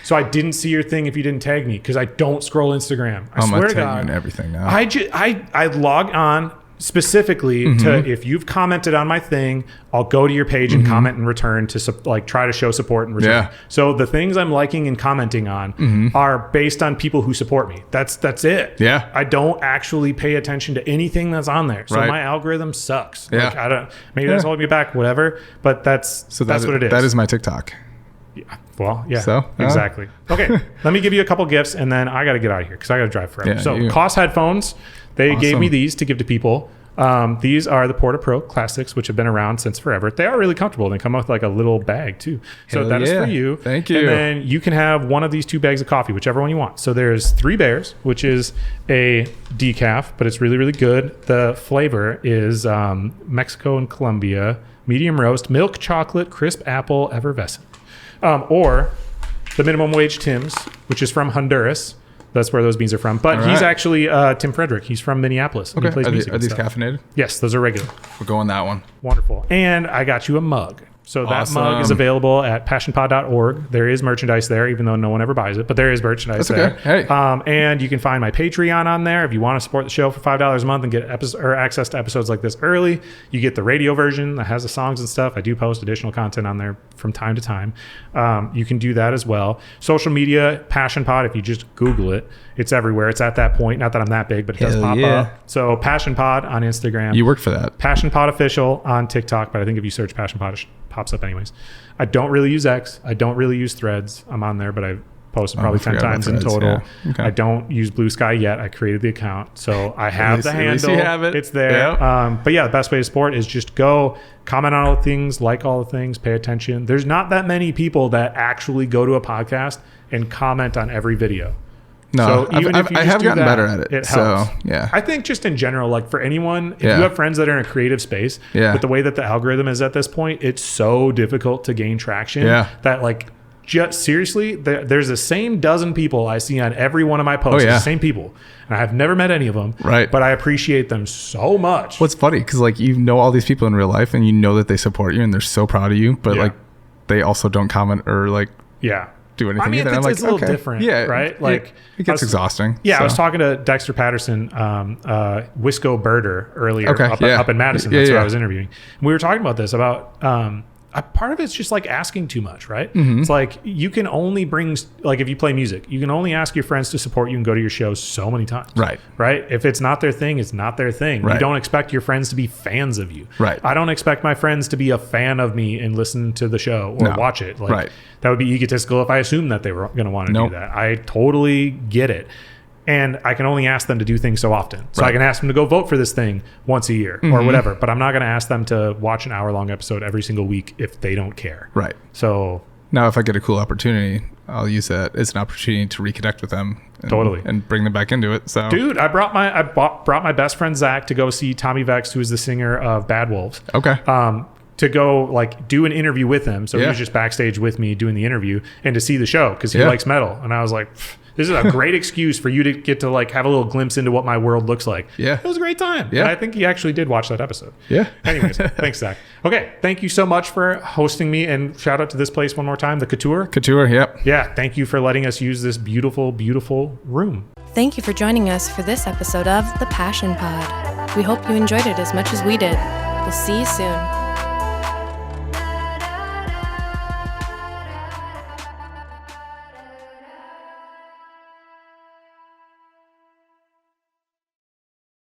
So I didn't see your thing if you didn't tag me because I don't scroll Instagram. I swear to God. And everything now. I log on specifically to, if you've commented on my thing, I'll go to your page and comment in return to like try to show support in return. Yeah. So the things I'm liking and commenting on are based on people who support me. That's it. Yeah. I don't actually pay attention to anything that's on there. So my algorithm sucks. Yeah. Like, I don't, maybe that's holding me back, whatever, but that's what it is. That is my TikTok. Yeah. Well, yeah, so, exactly. Okay. Let me give you a couple gifts and then I got to get out of here because I got to drive forever. Yeah, so Koss headphones, they gave me these to give to people. These are the Porta Pro Classics, which have been around since forever. They are really comfortable. They come with like a little bag too. So that is for you. Thank you. And then you can have one of these 2 bags of coffee, whichever one you want. So there's 3 Bears, which is a decaf, but it's really, really good. The flavor is Mexico and Colombia, medium roast, milk chocolate, crisp apple, effervescent. Or the minimum wage Tim's, which is from Honduras. That's where those beans are from. But he's actually Tim Frederick. He's from Minneapolis. Okay. He plays music Are these caffeinated? Yes, those are regular. We're going that one. Wonderful. And I got you a mug. So that mug is available at passionpod.org. There is merchandise there, even though no one ever buys it, but there is merchandise there. Hey. And you can find my Patreon on there. If you want to support the show for $5 a month and get access to episodes like this early, you get the radio version that has the songs and stuff. I do post additional content on there from time to time. You can do that as well. Social media, Passion Pod, if you just Google it, it's everywhere. It's at that point. Not that I'm that big, but it does pop up. So Passion Pod on Instagram. You work for that. Passion Pod Official on TikTok, but I think if you search Passion Pod, it pops up anyways. I don't really use X. I don't really use Threads. I'm on there, but I've posted probably 10 times in total. Yeah. Okay. I don't use Blue Sky yet. I created the account. So I have the handle. At least you have it. It's there. Yep. But yeah, the best way to support is just go comment on all the things, like all the things, pay attention. There's not that many people that actually go to a podcast and comment on every video. No, so even if you I have gotten better at it. It helps. So, yeah. I think just in general, like for anyone, if you have friends that are in a creative space, with the way that the algorithm is at this point, it's so difficult to gain traction that like just seriously, there's the same dozen people I see on every one of my posts. The same people. And I have never met any of them. Right. But I appreciate them so much. What's funny, because like you know all these people in real life and you know that they support you and they're so proud of you, but like they also don't comment or like do anything either. It's, it's a little different, right? Like it gets exhausting. Yeah, so. I was talking to Dexter Patterson, Wisco Birder earlier up in Madison. That's who I was interviewing. And we were talking about this, about part of it's just like asking too much, right? It's like you can only bring, like if you play music, you can only ask your friends to support you and go to your shows so many times. Right? If it's not their thing, it's not their thing. You don't expect your friends to be fans of you. I don't expect my friends to be a fan of me and listen to the show or watch it. Like that would be egotistical if I assumed that they were going to want to do that. I totally get it. And I can only ask them to do things so often. So I can ask them to go vote for this thing once a year or whatever. But I'm not going to ask them to watch an hour-long episode every single week if they don't care. So now if I get a cool opportunity, I'll use that as an opportunity to reconnect with them. And bring them back into it. So, dude, I brought my best friend Zach to go see Tommy Vext, who is the singer of Bad Wolves. To go like do an interview with him. So he was just backstage with me doing the interview and to see the show because he likes metal. And I was like, this is a great excuse for you to get to like have a little glimpse into what my world looks like. It was a great time. And I think he actually did watch that episode. Anyways, thanks, Zach. Okay, thank you so much for hosting me, and shout out to this place one more time, the Couture. Yeah, thank you for letting us use this beautiful, beautiful room. Thank you for joining us for this episode of The Passion Pod. We hope you enjoyed it as much as we did. We'll see you soon.